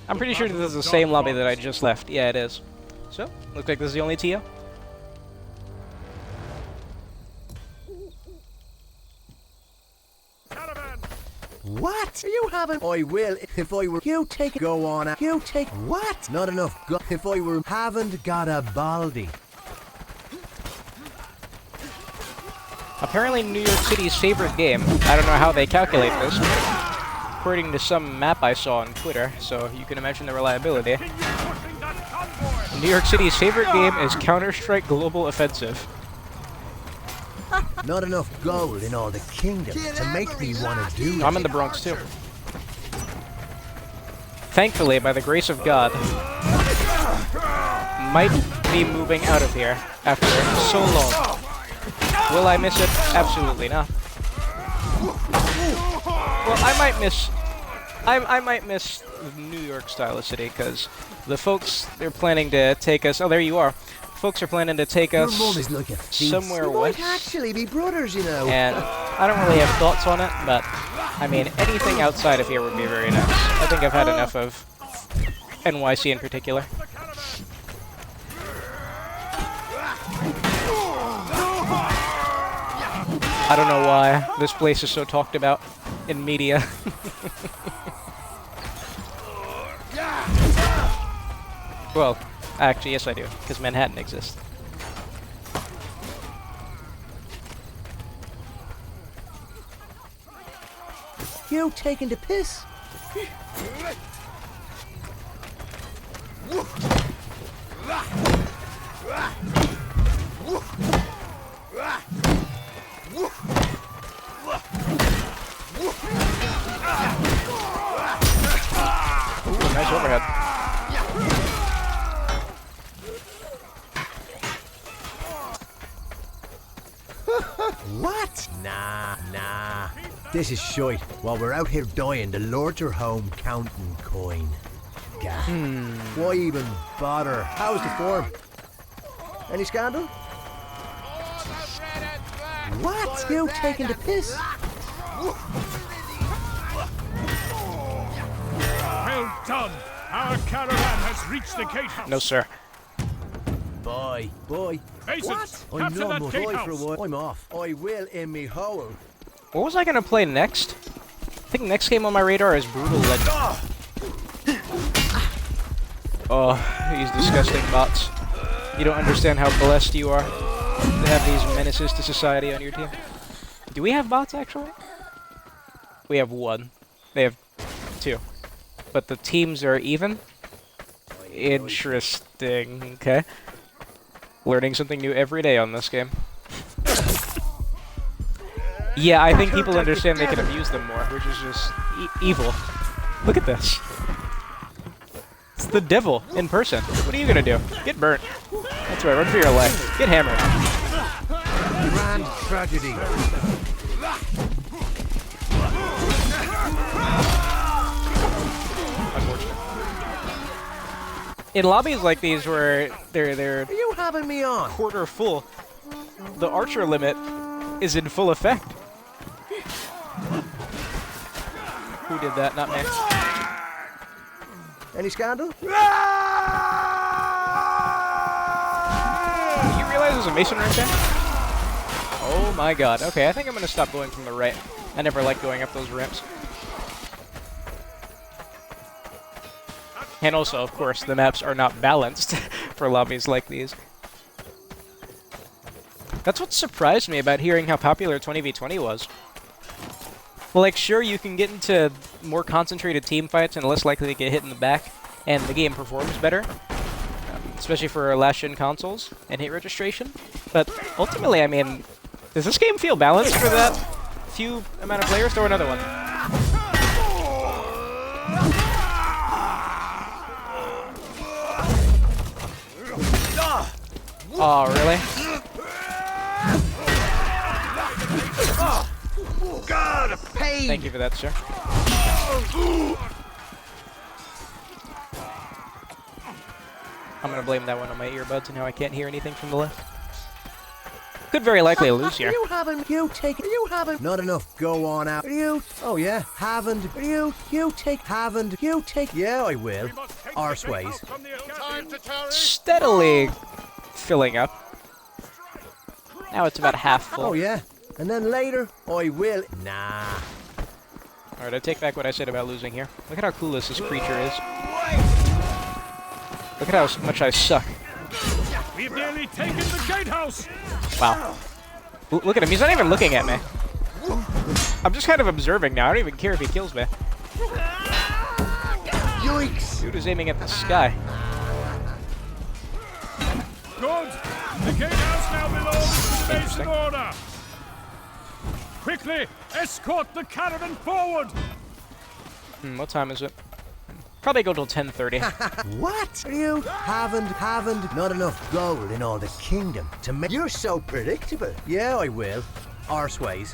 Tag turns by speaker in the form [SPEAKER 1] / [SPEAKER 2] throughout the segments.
[SPEAKER 1] I'm pretty sure this is the same lobby that I just left. Yeah, it is. So, looks like this is the only TO.
[SPEAKER 2] What? Are you having? I will if I were. You take. Go on. You take. What? Not enough. If I were. Haven't got a baldy.
[SPEAKER 1] Apparently New York City's favorite game. I don't know how they calculate this, according to some map I saw on Twitter, so you can imagine the reliability. New York City's favorite game is Counter-Strike Global Offensive.
[SPEAKER 2] Not enough gold in all the kingdom to make me want to do.
[SPEAKER 1] I'm in the Bronx too. Thankfully, by the grace of God, might be moving out of here after so long. Will I miss it? Absolutely not. Well, I might miss the New York style of city, because the folks, they're planning to take us. Oh, there you are. Folks are planning to take us somewhere west.
[SPEAKER 2] Might actually be brothers, you know.
[SPEAKER 1] And I don't really have thoughts on it, but I mean, anything outside of here would be very nice. I think I've had enough of NYC in particular. I don't know why this place is so talked about in media. Well, actually, yes I do, because Manhattan exists.
[SPEAKER 2] You taking the piss?
[SPEAKER 1] Ooh, nice overhead.
[SPEAKER 2] What? Nah. This is shite. While we're out here dying, the lords are home counting coin. Gah. Why even bother? How's the form? Any scandal? What? You taking the piss?
[SPEAKER 3] Well done! Our caravan has reached the gatehouse.
[SPEAKER 1] No, sir.
[SPEAKER 2] Bye.
[SPEAKER 3] Masons,
[SPEAKER 2] I'm
[SPEAKER 3] capture
[SPEAKER 2] not
[SPEAKER 3] that
[SPEAKER 2] for a
[SPEAKER 3] gatehouse.
[SPEAKER 2] while. I'm off. I will in me hole.
[SPEAKER 1] What was I gonna play next? I think next game on my radar is Brutal Legend. Oh, these disgusting bots. You don't understand how blessed you are to have these menaces to society on your team. Do we have bots, actually? We have one. They have two. But the teams are even? Interesting. Okay. Learning something new every day on this game. Yeah, I think people understand they can abuse them more, which is just evil. Look at this. It's the devil in person. What are you gonna do? Get burnt. That's right, run for your life. Get hammered.
[SPEAKER 2] Grand tragedy.
[SPEAKER 1] Unfortunate. In lobbies like these where they're
[SPEAKER 2] Are you having me on?
[SPEAKER 1] quarter full, the archer limit is in full effect. Who did that? Not me.
[SPEAKER 2] Any scandal?
[SPEAKER 1] Did you realize there's a mason right there? Oh my god. Okay, I think I'm gonna stop going from the right. I never like going up those ramps. And also, of course, the maps are not balanced for lobbies like these. That's what surprised me about hearing how popular 20v20 was. Well, like, sure, you can get into more concentrated team fights and less likely to get hit in the back, and the game performs better, especially for last-gen consoles and hit registration. But ultimately, I mean, does this game feel balanced for that few amount of players? Throw another one. Oh, really?
[SPEAKER 2] God, a pain!
[SPEAKER 1] Thank you for that, sir. I'm gonna blame that one on my earbuds and how I can't hear anything from the left. Could very likely lose here.
[SPEAKER 2] You haven't. Not enough. Go on out. Oh yeah, haven't. You take. Yeah, I will. Arseways.
[SPEAKER 1] Steadily filling up. Now it's about half full.
[SPEAKER 2] Oh yeah, and then later I will. Nah.
[SPEAKER 1] Alright, I take back what I said about losing here. Look at how cool this creature is. Look at how much I suck.
[SPEAKER 3] We've nearly taken the gatehouse.
[SPEAKER 1] Wow. Look at him, he's not even looking at me. I'm just kind of observing now, I don't even care if he kills me.
[SPEAKER 2] Yikes!
[SPEAKER 1] Dude is aiming at the sky.
[SPEAKER 3] Good. The gatehouse now belongs to the base in order. Quickly, escort the caravan forward.
[SPEAKER 1] What time is it? Probably go till 10:30.
[SPEAKER 2] What? You haven't. Not enough gold in all the kingdom to make. You're so predictable. Yeah, I will. Arseways.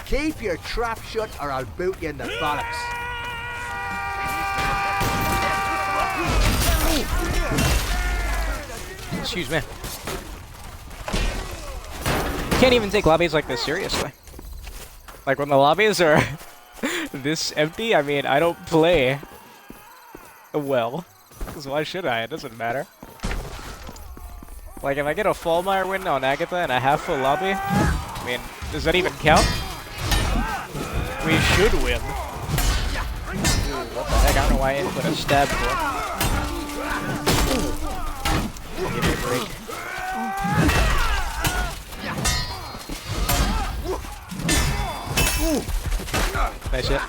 [SPEAKER 2] Keep your trap shut or I'll boot you in the bollocks.
[SPEAKER 1] Excuse me. Can't even take lobbies like this seriously. Like when the lobbies are this empty, I mean, I don't play well. Because why should I? It doesn't matter. Like if I get a Fallmeyer win on Agatha and a half full lobby, I mean, does that even count? We should win. Ooh, what the heck? I don't know why I didn't put a stab for. Give me a break. Nice hit.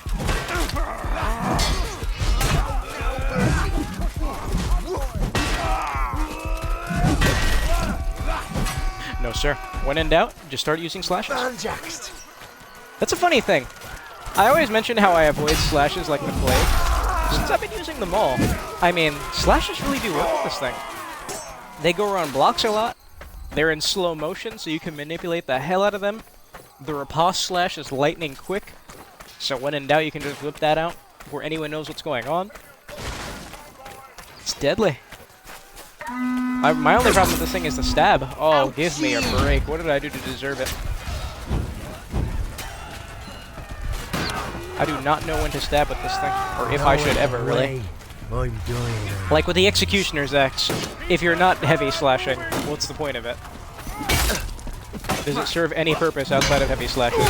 [SPEAKER 1] No, sir. When in doubt, just start using slashes. That's a funny thing. I always mention how I avoid slashes like the plague. Since I've been using them all, I mean, slashes really do work with this thing. They go around blocks a lot. They're in slow motion, so you can manipulate the hell out of them. The riposte slash is lightning quick, so when in doubt, you can just whip that out before anyone knows what's going on. It's deadly. My only problem with this thing is the stab. Oh, give me a break. What did I do to deserve it? I do not know when to stab with this thing, or if I should ever, really.
[SPEAKER 2] I'm dying.
[SPEAKER 1] Like with the Executioner's Axe, if you're not heavy slashing, what's the point of it? Does it serve any purpose outside of heavy slashes?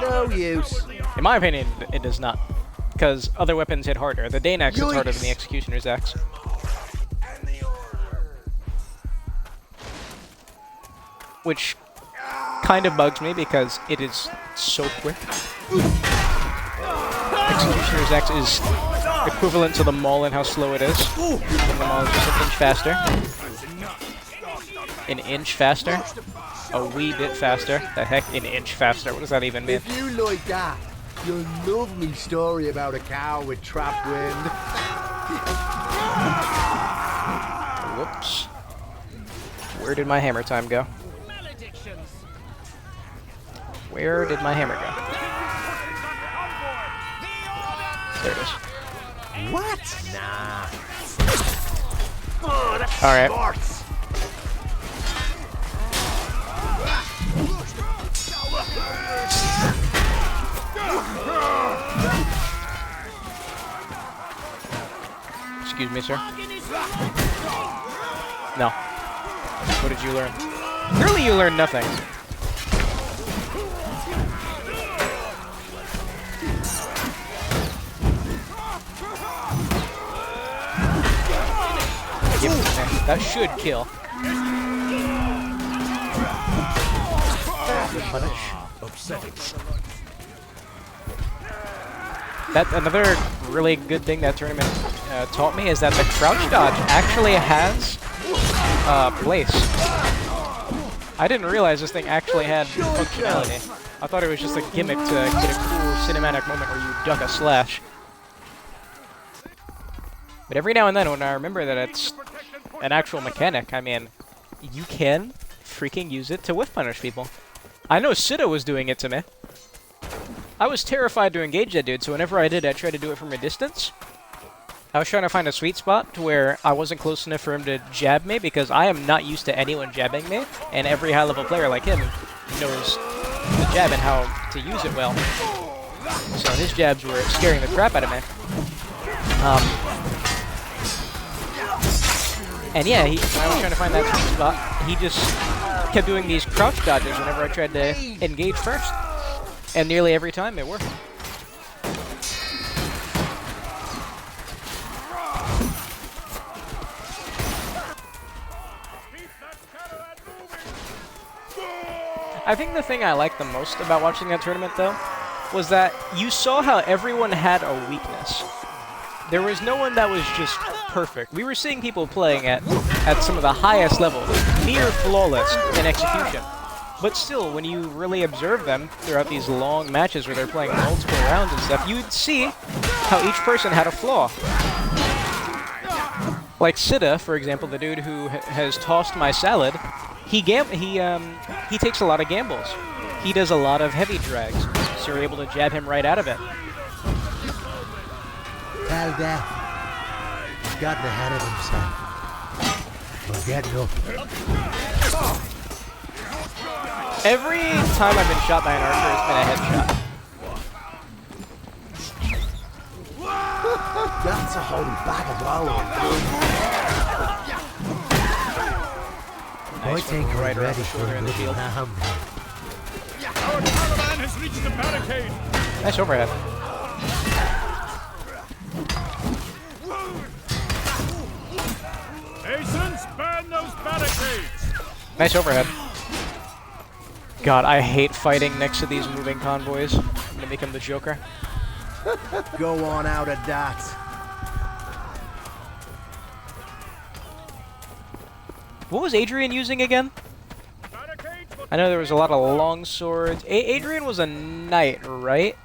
[SPEAKER 2] No use.
[SPEAKER 1] In my opinion, it does not. Because other weapons hit harder. The Dane Axe hits harder than the Executioner's Axe. Which kind of bugs me because it is so quick. Executioner's Axe is equivalent to the Maul in how slow it is. And the Maul is just an inch faster. An inch faster? A wee bit faster? The heck, an inch faster? What does that even mean?
[SPEAKER 2] If you like that, you'll love me story about a cow with trap wind.
[SPEAKER 1] Whoops. Where did my hammer time go? Where did my hammer go? There it is.
[SPEAKER 2] What? Nah.
[SPEAKER 1] All right. Excuse me, sir. No. What did you learn? Clearly you learned nothing. Give it to me. That should kill. Punish.
[SPEAKER 3] Upsetting.
[SPEAKER 1] That another really good thing that tournament taught me is that the crouch dodge actually has place. I didn't realize this thing actually had functionality. I thought it was just a gimmick to get a cool cinematic moment where you duck a slash. But every now and then when I remember that it's an actual mechanic, I mean, you can freaking use it to whiff punish people. I know Sida was doing it to me. I was terrified to engage that dude, so whenever I did, I tried to do it from a distance. I was trying to find a sweet spot to where I wasn't close enough for him to jab me, because I am not used to anyone jabbing me, and every high-level player like him knows the jab and how to use it well. So his jabs were scaring the crap out of me. And yeah, when I was trying to find that sweet spot, he just kept doing these crouch dodges whenever I tried to engage first. And nearly every time it worked. I think the thing I liked the most about watching that tournament, though, was that you saw how everyone had a weakness. There was no one that was just perfect. We were seeing people playing at some of the highest levels, near flawless in execution. But still, when you really observe them throughout these long matches where they're playing multiple rounds and stuff, you'd see how each person had a flaw. Like Sida, for example, the dude who has tossed my salad, he takes a lot of gambles. He does a lot of heavy drags, so you're able to jab him right out of it.
[SPEAKER 2] Tell Death. He's gotten ahead of himself. We're getting up.
[SPEAKER 1] Every time I've been shot by an archer, it's been a headshot.
[SPEAKER 2] That's a whole bag of gold. I think we're
[SPEAKER 1] right around
[SPEAKER 2] ready
[SPEAKER 1] the
[SPEAKER 2] for
[SPEAKER 1] shoulder
[SPEAKER 2] a
[SPEAKER 1] in the
[SPEAKER 2] little
[SPEAKER 1] field.
[SPEAKER 2] ham.
[SPEAKER 3] Our caravan has reached the barricade.
[SPEAKER 1] Nice overhead.
[SPEAKER 3] Masons, burn those barricades.
[SPEAKER 1] Nice overhead. God, I hate fighting next to these moving convoys. I'm gonna become the Joker.
[SPEAKER 2] Go on out of that.
[SPEAKER 1] What was Adrian using again?
[SPEAKER 3] Barricades for
[SPEAKER 1] I know there was a lot of long swords. Adrian was a knight, right?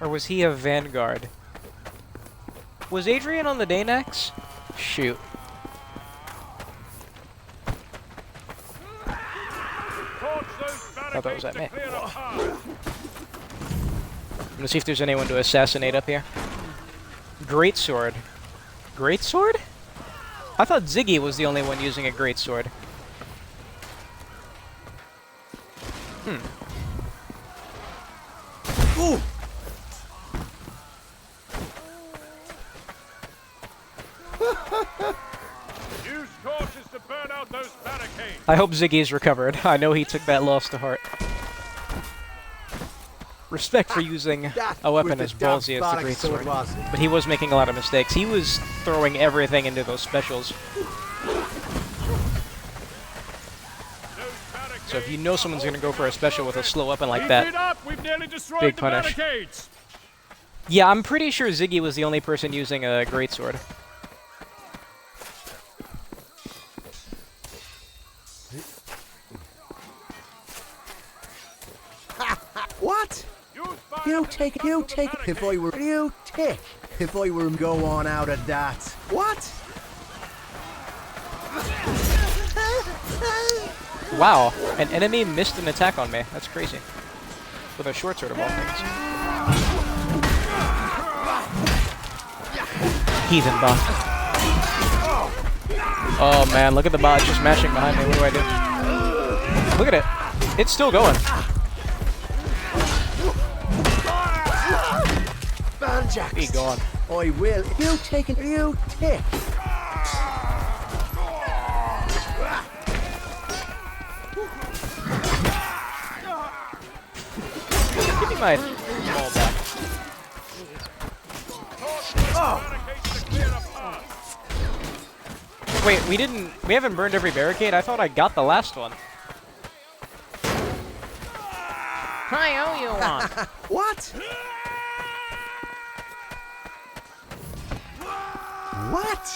[SPEAKER 1] Or was he a vanguard? Was Adrian on the Danax? Shoot.
[SPEAKER 3] torch those
[SPEAKER 1] Thought that was
[SPEAKER 3] barricades
[SPEAKER 1] at
[SPEAKER 3] to
[SPEAKER 1] me.
[SPEAKER 3] clear a path.
[SPEAKER 1] I'm gonna see if there's anyone to assassinate up here. Greatsword. Greatsword? I thought Ziggy was the only one using a greatsword.
[SPEAKER 2] Ooh!
[SPEAKER 3] Use torches to burn out those barricades.
[SPEAKER 1] I hope Ziggy's recovered. I know he took that loss to heart. Respect for using a weapon as ballsy as the greatsword. But he was making a lot of mistakes. He was throwing everything into those specials. So if you know someone's going to go for a special with a slow weapon like
[SPEAKER 3] Keep it
[SPEAKER 1] that,
[SPEAKER 3] up. We've nearly destroyed
[SPEAKER 1] big
[SPEAKER 3] the
[SPEAKER 1] punish.
[SPEAKER 3] barricades.
[SPEAKER 1] yeah, I'm pretty sure Ziggy was the only person using a greatsword.
[SPEAKER 2] What?
[SPEAKER 3] Use fire
[SPEAKER 2] You
[SPEAKER 3] to
[SPEAKER 2] take it,
[SPEAKER 3] dismantle
[SPEAKER 2] you
[SPEAKER 3] the
[SPEAKER 2] take it. If I were, you take. If I were go on out of that. What?
[SPEAKER 1] Wow, an enemy missed an attack on me. That's crazy. With a short sword of all things. Heathen bot. Oh man, look at the bot just mashing behind me. What do I do? Look at it. It's still going.
[SPEAKER 2] Banjax.
[SPEAKER 1] Be gone.
[SPEAKER 2] I will. You take it, you take.
[SPEAKER 1] Give me my ball back.
[SPEAKER 3] barricades to clear a path.
[SPEAKER 1] Wait, we haven't burned every barricade? I thought I got the last one. I owe you one.
[SPEAKER 2] What? What?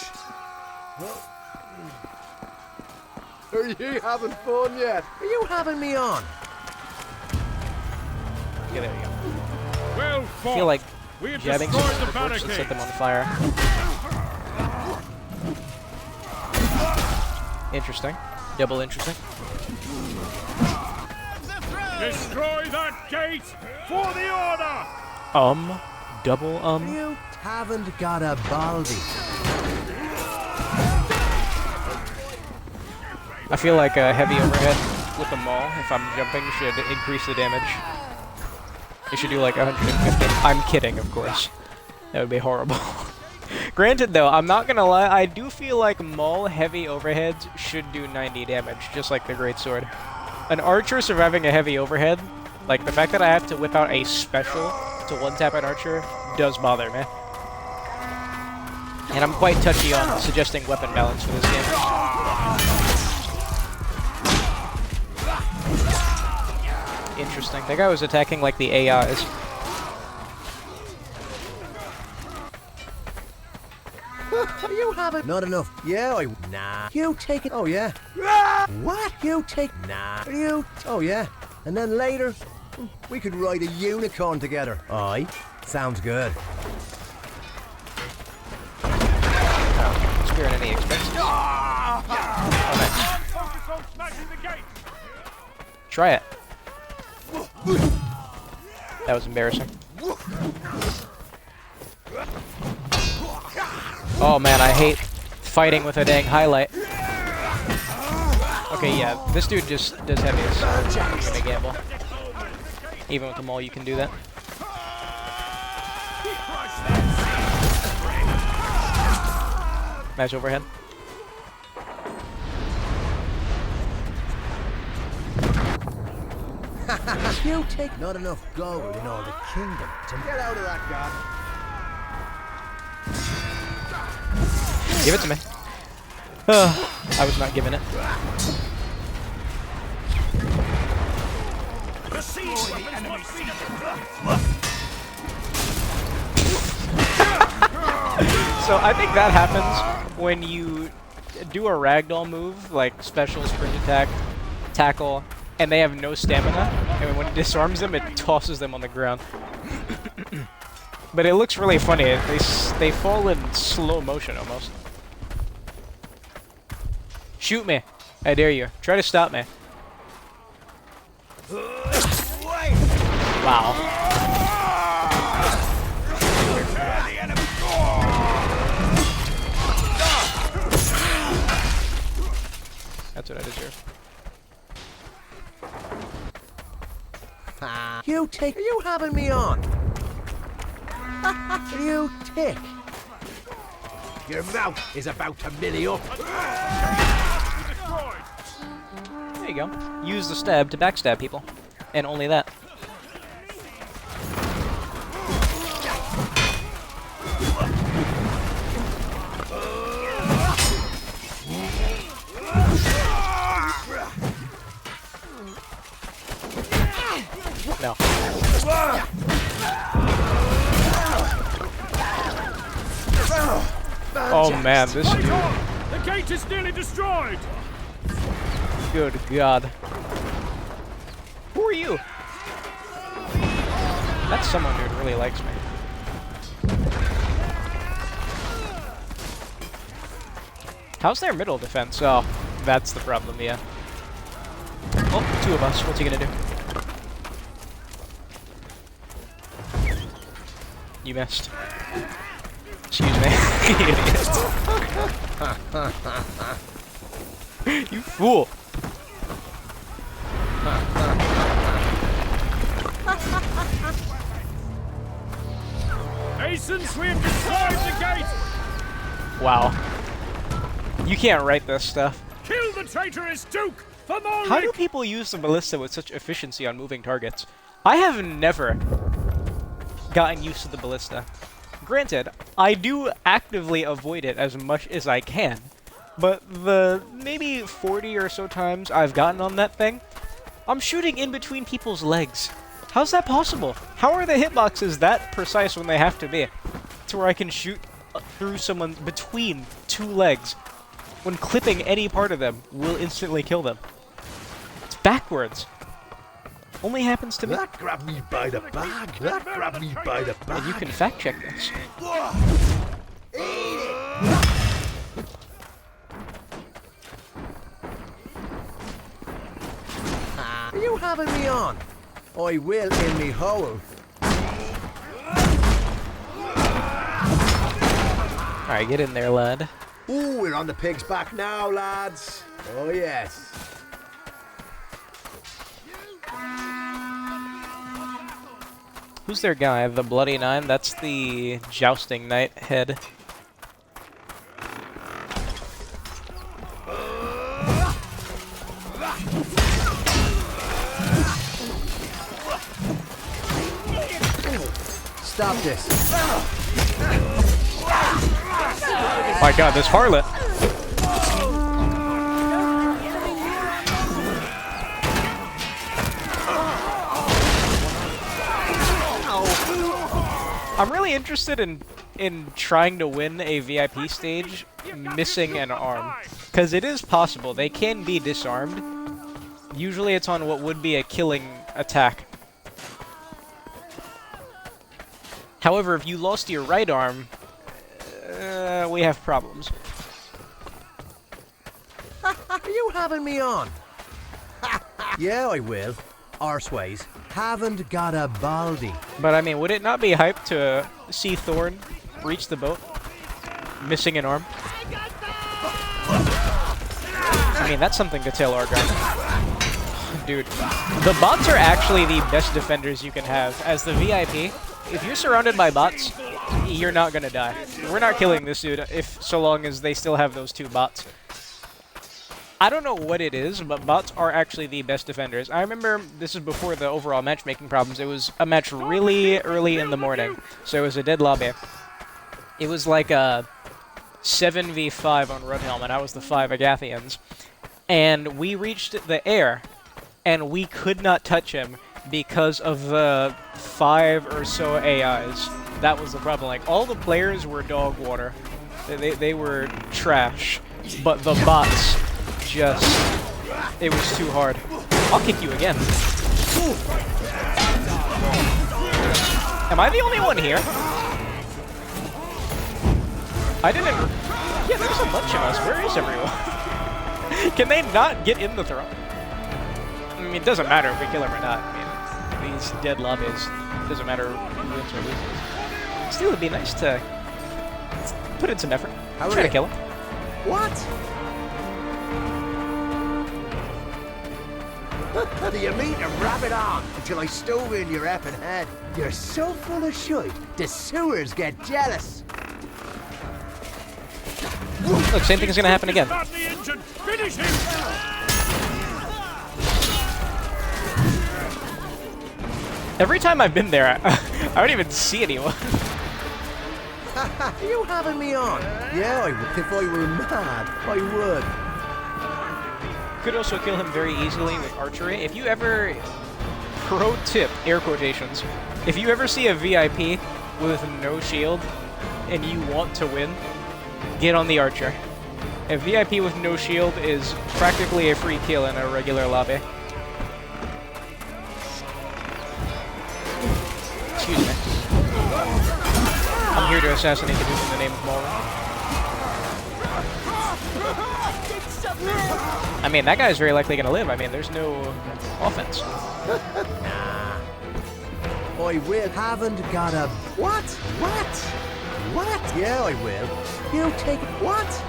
[SPEAKER 2] Are you having fun yet? Are you having me on?
[SPEAKER 1] Yeah, there you go.
[SPEAKER 3] Well
[SPEAKER 1] I
[SPEAKER 3] fought.
[SPEAKER 1] feel like
[SPEAKER 3] We have
[SPEAKER 1] jabbing
[SPEAKER 3] destroyed
[SPEAKER 1] some
[SPEAKER 3] the
[SPEAKER 1] torch to set them on
[SPEAKER 3] barricades.
[SPEAKER 1] fire. Interesting. Double interesting.
[SPEAKER 3] Destroy that gate for the order.
[SPEAKER 1] Double
[SPEAKER 2] You haven't got a baldy.
[SPEAKER 1] I feel like a heavy overhead with the maul, if I'm jumping, should increase the damage. It should do like 150. I'm kidding, of course. That would be horrible. Granted, though, I'm not gonna lie, I do feel like maul heavy overheads should do 90 damage, just like the greatsword. An archer surviving a heavy overhead, like the fact that I have to whip out a special to one-tap an archer, does bother me. And I'm quite touchy on suggesting weapon balance for this game. Interesting. That guy was attacking like the AIs.
[SPEAKER 2] You haven't. Not enough. Yeah, Nah. You take it. Oh, yeah. What? You take. Nah. You. Oh, yeah. And then later, we could ride a unicorn together. Aye. Sounds good.
[SPEAKER 1] Sparing any expenses. Oh, nice.
[SPEAKER 3] Focus on smashing the gate.
[SPEAKER 1] Try it. That was embarrassing. Oh man, I hate fighting with a dang highlight. Okay, yeah, this dude just does heaviest, so I'm gonna gamble. Even with the maul, you can do that. Match overhead.
[SPEAKER 2] You take not enough gold in all the kingdom to get out of that god.
[SPEAKER 1] Give it to me. I was not giving it. So I think that happens when you do a ragdoll move, like special sprint attack, tackle, and they have no stamina, and when it disarms them, it tosses them on the ground. But it looks really funny. They fall in slow motion almost. Shoot me. I dare you. Try to stop me. Wow. That's what I deserve.
[SPEAKER 2] You take. Are you having me on? You tick. Your mouth is about to millie up.
[SPEAKER 1] There you go. Use the stab to backstab people. And only that. No. Oh man, this dude.
[SPEAKER 3] The gate is nearly destroyed.
[SPEAKER 1] Good God. Who are you? That's someone who really likes me. How's their middle defense? Oh, that's the problem, yeah. Oh, two of us. What's he gonna do? You missed. Excuse me. You idiot. You fool.
[SPEAKER 3] Masons, we have destroyed the gate.
[SPEAKER 1] Wow. You can't write this stuff.
[SPEAKER 3] Kill the traitorous Duke for more.
[SPEAKER 1] How do people use the ballista with such efficiency on moving targets? I have never gotten used to the ballista. Granted, I do actively avoid it as much as I can, but the maybe 40 or so times I've gotten on that thing, I'm shooting in between people's legs. How's that possible? How are the hitboxes that precise when they have to be? To where I can shoot through someone between two legs, when clipping any part of them will instantly kill them. It's backwards. Only happens to me.
[SPEAKER 2] That grabbed me by the bag. That grabbed me by the bag.
[SPEAKER 1] And you can fact check this.
[SPEAKER 2] Are you having me on? I will in me hole.
[SPEAKER 1] Alright, get in there, lad.
[SPEAKER 2] Ooh, we're on the pig's back now, lads. Oh, yes.
[SPEAKER 1] Who's their guy? The Bloody Nine? That's the Jousting Knight head.
[SPEAKER 2] Stop this.
[SPEAKER 1] My god, this harlot! I'm really interested in trying to win a VIP stage missing an arm. Because it is possible. They can be disarmed. Usually it's on what would be a killing attack. However, if you lost your right arm, we have problems.
[SPEAKER 2] Are you having me on? Yeah, I will. Arseways. Haven't got a baldy.
[SPEAKER 1] But I mean, would it not be hype to see Thorn reach the boat, missing an arm? I mean, that's something to tell our guy. Dude, the bots are actually the best defenders you can have. As the VIP, if you're surrounded by bots, you're not gonna die. We're not killing this dude so long as they still have those two bots. I don't know what it is, but bots are actually the best defenders. I remember, this is before the overall matchmaking problems, it was a match really early in the morning, so it was a dead lobby. It was like a 7v5 on Rudhelm, and I was the 5 Agathians. And we reached the air, and we could not touch him because of the 5 or so AIs. That was the problem. Like, all the players were dog water. They were trash. But the bots just... it was too hard. I'll kick you again. Am I the only one here? I didn't... yeah, there's a bunch of us. Where is everyone? Can they not get in the throne? I mean, it doesn't matter if we kill him or not. I mean, these dead lobbies, it doesn't matter who wins or loses. Still, it'd be nice to put in some effort. Try to kill him.
[SPEAKER 2] What? Do you mean to wrap it on until I stove in your effing head? You're so full of shite, the sewers get jealous.
[SPEAKER 1] Look, same thing is gonna happen again.
[SPEAKER 3] Start the engine. Finish him.
[SPEAKER 1] Every time I've been there, I don't even see anyone.
[SPEAKER 2] Are you having me on? Yeah, I would. If I were mad, I would.
[SPEAKER 1] Could also kill him very easily with archery. If you ever... pro tip, air quotations. If you ever see a VIP with no shield and you want to win, get on the archer. A VIP with no shield is practically a free kill in a regular lobby. Excuse me. I'm here to assassinate the dude in the name of Maulron. I mean, that guy's very likely gonna live. I mean, there's no offense.
[SPEAKER 2] Nah. I will. Haven't got a... What? What? What? Yeah, I will. You take it. What?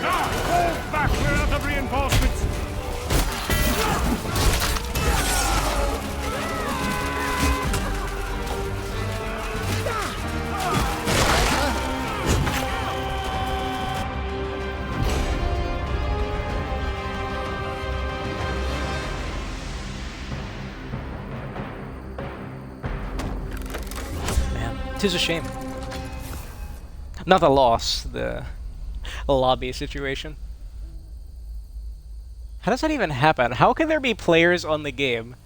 [SPEAKER 3] Now, hold back. We're out of reinforcements.
[SPEAKER 1] Tis a shame. Not the loss, the lobby situation. How does that even happen? How can there be players on the game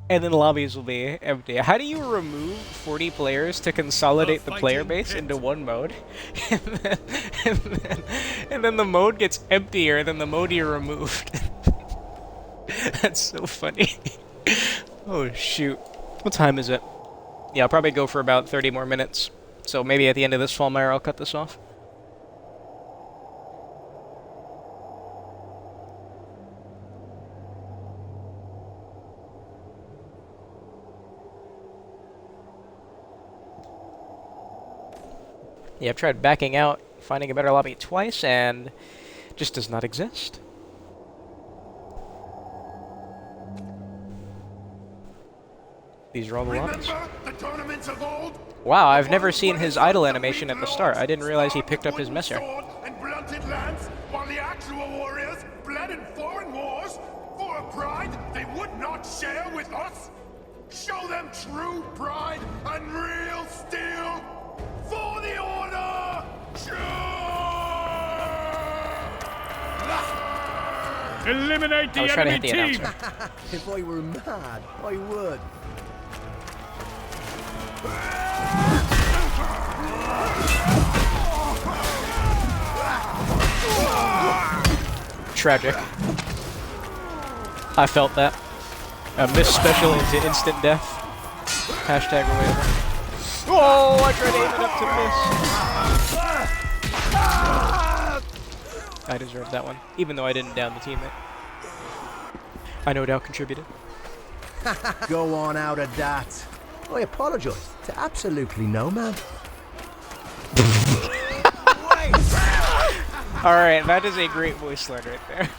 [SPEAKER 1] and then lobbies will be empty? How do you remove 40 players to consolidate the player base into one mode? and then the mode gets emptier than the mode you removed. That's so funny. Oh shoot. What time is it? Yeah, I'll probably go for about 30 more minutes. So maybe at the end of this Fallmire I'll cut this off. Yeah, I've tried backing out, finding a better lobby twice, and just does not exist. These are all the lobbies.
[SPEAKER 3] The tournaments of old?
[SPEAKER 1] Wow, I've never seen his idle animation at the start. I didn't realize he picked up his messer.
[SPEAKER 3] And blunted lance, while the actual warriors bled in foreign wars for a pride they would not share with us. Show them true pride and real steel for the order. Eliminate the
[SPEAKER 1] I was trying to
[SPEAKER 3] enemy
[SPEAKER 1] hit the
[SPEAKER 3] team.
[SPEAKER 1] announcer.
[SPEAKER 2] If I were mad, I would.
[SPEAKER 1] Tragic. I felt that. A missed special into instant death. Hashtag relatable. Oh, I tried to aim it up to miss. I deserved that one, even though I didn't down the teammate. I no doubt contributed.
[SPEAKER 2] Go on out of that. I apologise to absolutely no man.
[SPEAKER 1] Alright, that is a great voice line right there.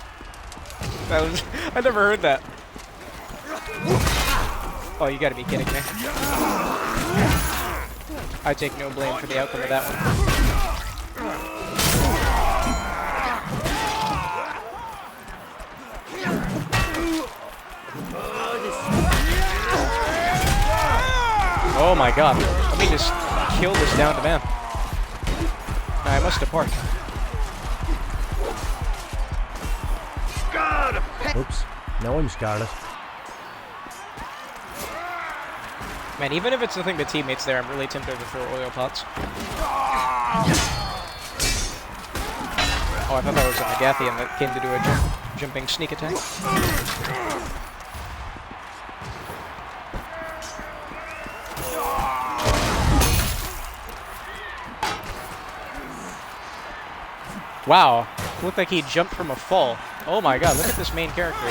[SPEAKER 1] That was... I never heard that. Oh, you gotta be kidding me. I take no blame for the outcome of that one. Oh my god. Let me just kill this down to man. I must depart.
[SPEAKER 2] Oops, now I'm Scarlet.
[SPEAKER 1] Man, even if it's nothing but teammates there, I'm really tempted to throw oil pots. Oh, I thought that was a Megathian that came to do a jumping sneak attack. Wow, looked like he jumped from a fall. Oh my god, look at this main character.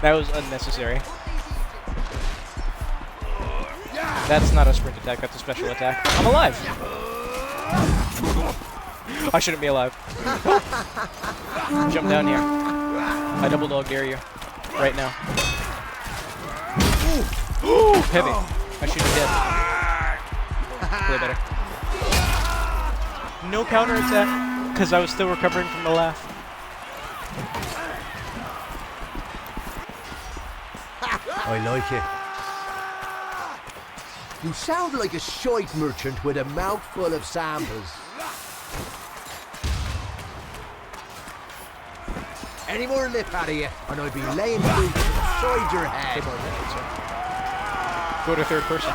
[SPEAKER 1] That was unnecessary. That's not a sprint attack, that's a special attack. I'm alive! I shouldn't be alive. Jump down here. I double dog dare you. Right now. Ooh, heavy. I should be dead. Way better. No counter attack, because I was still recovering from the laugh.
[SPEAKER 2] I like it. You sound like a shite merchant with a mouthful of samples. Any more lip out of you, and I'll be laying food inside your head.
[SPEAKER 1] Go to third person.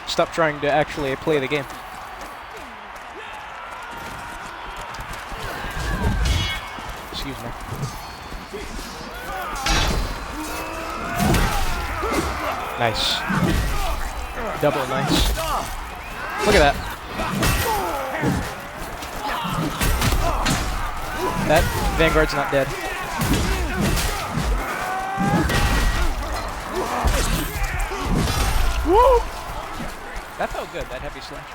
[SPEAKER 1] Stop trying to actually play the game. Excuse me. Nice. Double nice. Look at that. That Vanguard's not dead. Woo! That felt good, that heavy slash.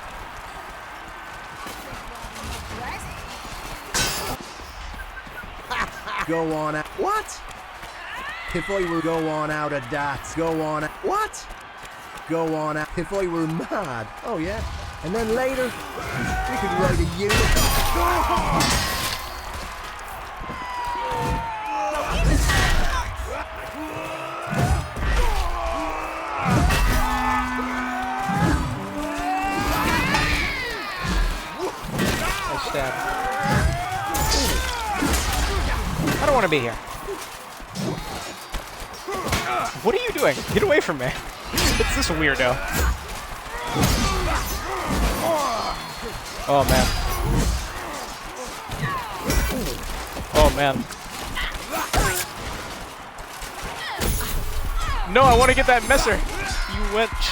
[SPEAKER 2] Go on out. What? If I were go on out of that. Go on. What? Go on out. If I were mad. Oh yeah. And then later, we could ride a unit.
[SPEAKER 1] I don't want to be here. What are you doing? Get away from me. It's this weirdo. Oh man. Oh man. No, I want to get that messer. You wench.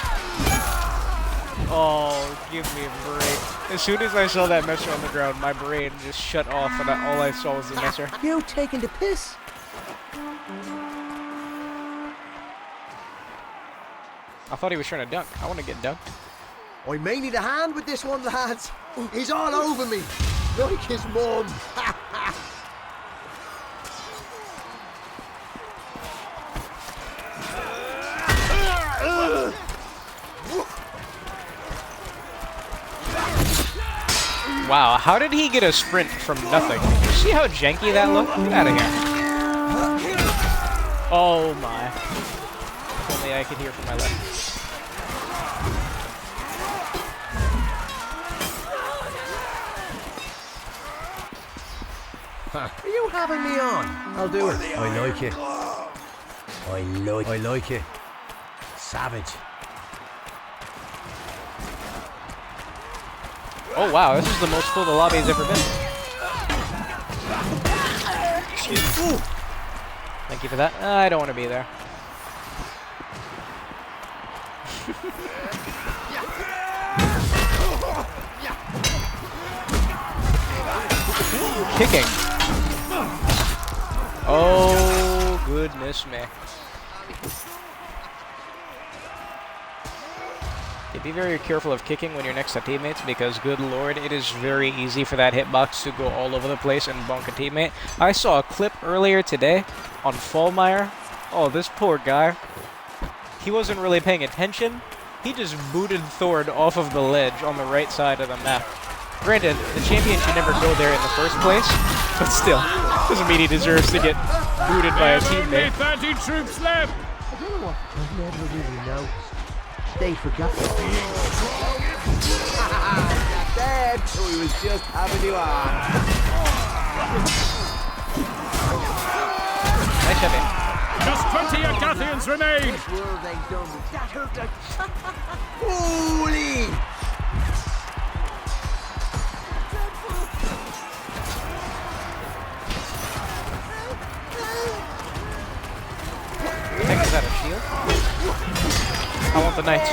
[SPEAKER 1] Oh, give me a break. As soon as I saw that messer on the ground, my brain just shut off and all I saw was the messer.
[SPEAKER 2] You taking the piss?
[SPEAKER 1] I thought he was trying to dunk. I want to get dunked.
[SPEAKER 2] I may need a hand with this one, lads. He's all over me, like his mum.
[SPEAKER 1] Wow, how did he get a sprint from nothing? You see how janky that looked? Get out of here. Oh my. If only I could hear from my left.
[SPEAKER 2] Are you having me on? I'll do it. I like it. I like it. Savage.
[SPEAKER 1] Oh wow, this is the most full the lobby has ever been. Thank you for that. I don't want to be there. Kicking. Oh, goodness me. Yeah, be very careful of kicking when you're next to teammates because, good lord, it is very easy for that hitbox to go all over the place and bonk a teammate. I saw a clip earlier today on Fallmeyer. Oh, this poor guy. He wasn't really paying attention. He just booted Thord off of the ledge on the right side of the map. Granted, the champion should never go there in the first place, but still, doesn't mean he deserves to get booted by a teammate.
[SPEAKER 4] 30 troops left!
[SPEAKER 2] I don't know what I never really noticed. They forgot the dead, so he was just having you on.
[SPEAKER 1] Nice heavy.
[SPEAKER 4] Just 20 Agathians remain!
[SPEAKER 2] What were they done with that hurt like... Holy!
[SPEAKER 1] Heck, is that a shield? I want the knights.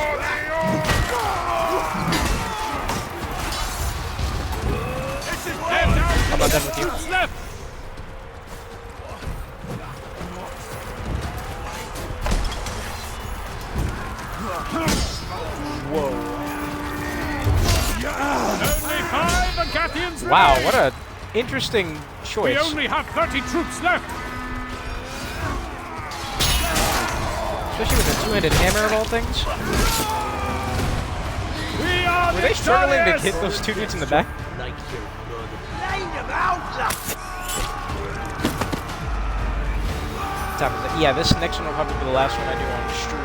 [SPEAKER 1] I'm not done with you. Whoa.
[SPEAKER 4] Only 5 Agathians remain!
[SPEAKER 1] Wow, what a interesting choice.
[SPEAKER 4] We only have 30 troops left!
[SPEAKER 1] Especially with a two-handed hammer of all things.
[SPEAKER 4] We are
[SPEAKER 1] Were they struggling to
[SPEAKER 4] victorious!
[SPEAKER 1] hit those two dudes in the back?
[SPEAKER 2] Like your mother. Line them out, lads!
[SPEAKER 1] Time is it? Yeah, this next one will probably be the last one I do on stream.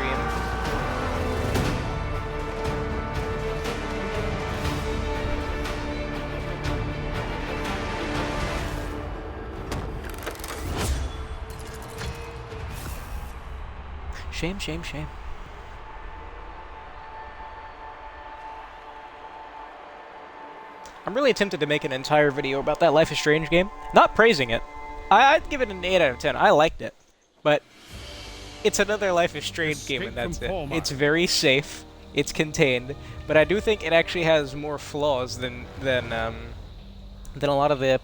[SPEAKER 1] Shame, shame, shame. I'm really tempted to make an entire video about that Life is Strange game. Not praising it. I'd give it an 8 out of 10. I liked it. But it's another Life is Strange game and that's it. It's very safe. It's contained. But I do think it actually has more flaws than a lot of the,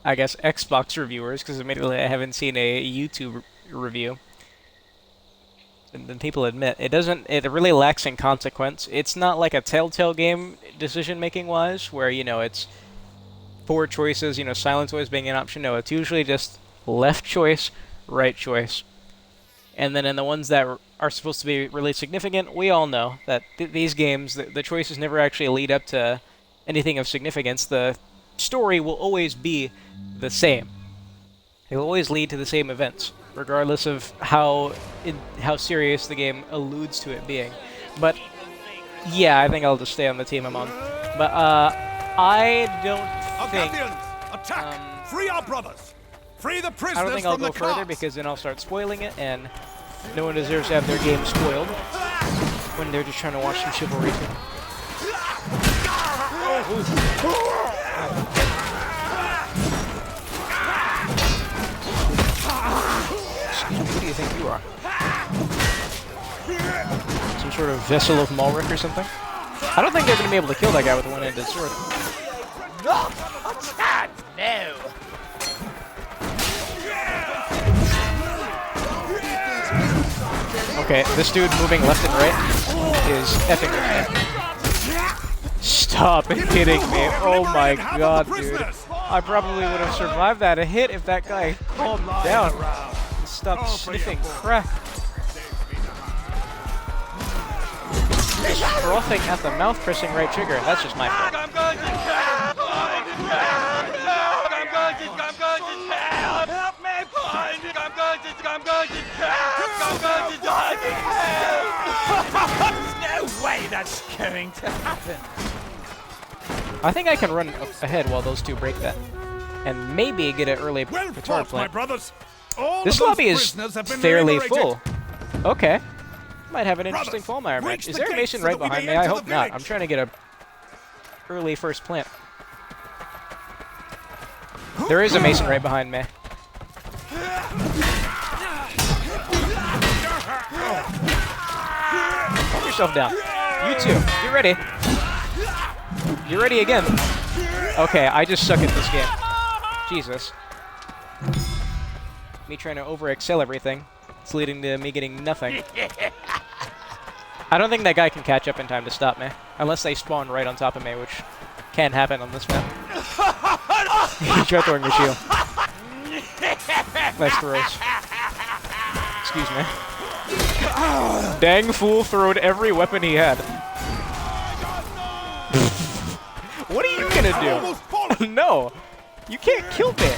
[SPEAKER 1] I guess, Xbox reviewers, because admittedly I haven't seen a YouTube review. Than people admit. It really lacks in consequence. It's not like a Telltale game decision-making wise, where, you know, it's 4 choices, you know, silence always being an option. No, it's usually just left choice, right choice. And then in the ones that are supposed to be really significant, we all know that these games, the choices never actually lead up to anything of significance. The story will always be the same. It will always lead to the same events, regardless of how serious the game alludes to it being. But yeah, I think I'll just stay on the team I'm on. But I don't think
[SPEAKER 3] Attack! Free our brothers! Free the prisoners
[SPEAKER 1] I don't think I'll
[SPEAKER 3] from
[SPEAKER 1] go
[SPEAKER 3] the
[SPEAKER 1] further
[SPEAKER 3] carts!
[SPEAKER 1] because then I'll start spoiling it, and no one deserves to have their game spoiled when they're just trying to watch some chivalry. Who do you think you are? Some sort of vessel of Malric or something? I don't think they're going to be able to kill that guy with a one-handed sword.
[SPEAKER 5] Not a chance, no.
[SPEAKER 1] Okay, this dude moving left and right is effing with me. Stop hitting me. Oh my god, dude. I probably would have survived that hit if that guy calmed down and stopped sniffing crack. Frothing at the mouth, pressing right trigger. That's just my fault.
[SPEAKER 5] I'm going to hell! I'm going to hell! Help me, point! I'm going to die in hell! There's no way that's going to happen.
[SPEAKER 1] I think I can run ahead while those two break that. And maybe get an early
[SPEAKER 4] Well
[SPEAKER 1] guitar
[SPEAKER 4] fought, my
[SPEAKER 1] plant.
[SPEAKER 4] brothers. All
[SPEAKER 1] This
[SPEAKER 4] of those
[SPEAKER 1] lobby is
[SPEAKER 4] prisoners have been
[SPEAKER 1] fairly
[SPEAKER 4] liberated.
[SPEAKER 1] full. Okay. Might have an interesting
[SPEAKER 4] Brothers,
[SPEAKER 1] Fallmeyer match.
[SPEAKER 4] reach
[SPEAKER 1] Is
[SPEAKER 4] the
[SPEAKER 1] there a
[SPEAKER 4] gates
[SPEAKER 1] Mason
[SPEAKER 4] so
[SPEAKER 1] right
[SPEAKER 4] that we
[SPEAKER 1] behind
[SPEAKER 4] may
[SPEAKER 1] me? I
[SPEAKER 4] enter
[SPEAKER 1] hope
[SPEAKER 4] the
[SPEAKER 1] not.
[SPEAKER 4] village.
[SPEAKER 1] I'm trying to get a early first plant. There is a Mason right behind me. Calm yourself down. You too. You ready? You ready again? Okay, I just suck at this game. Jesus. Me trying to over-excel everything. It's leading to me getting nothing. I don't think that guy can catch up in time to stop me. Unless they spawn right on top of me, which can happen on this map. Try throwing your shield. Nice throws. Excuse me. Dang fool throwed every weapon he had. What are you gonna do? No! You can't kill me!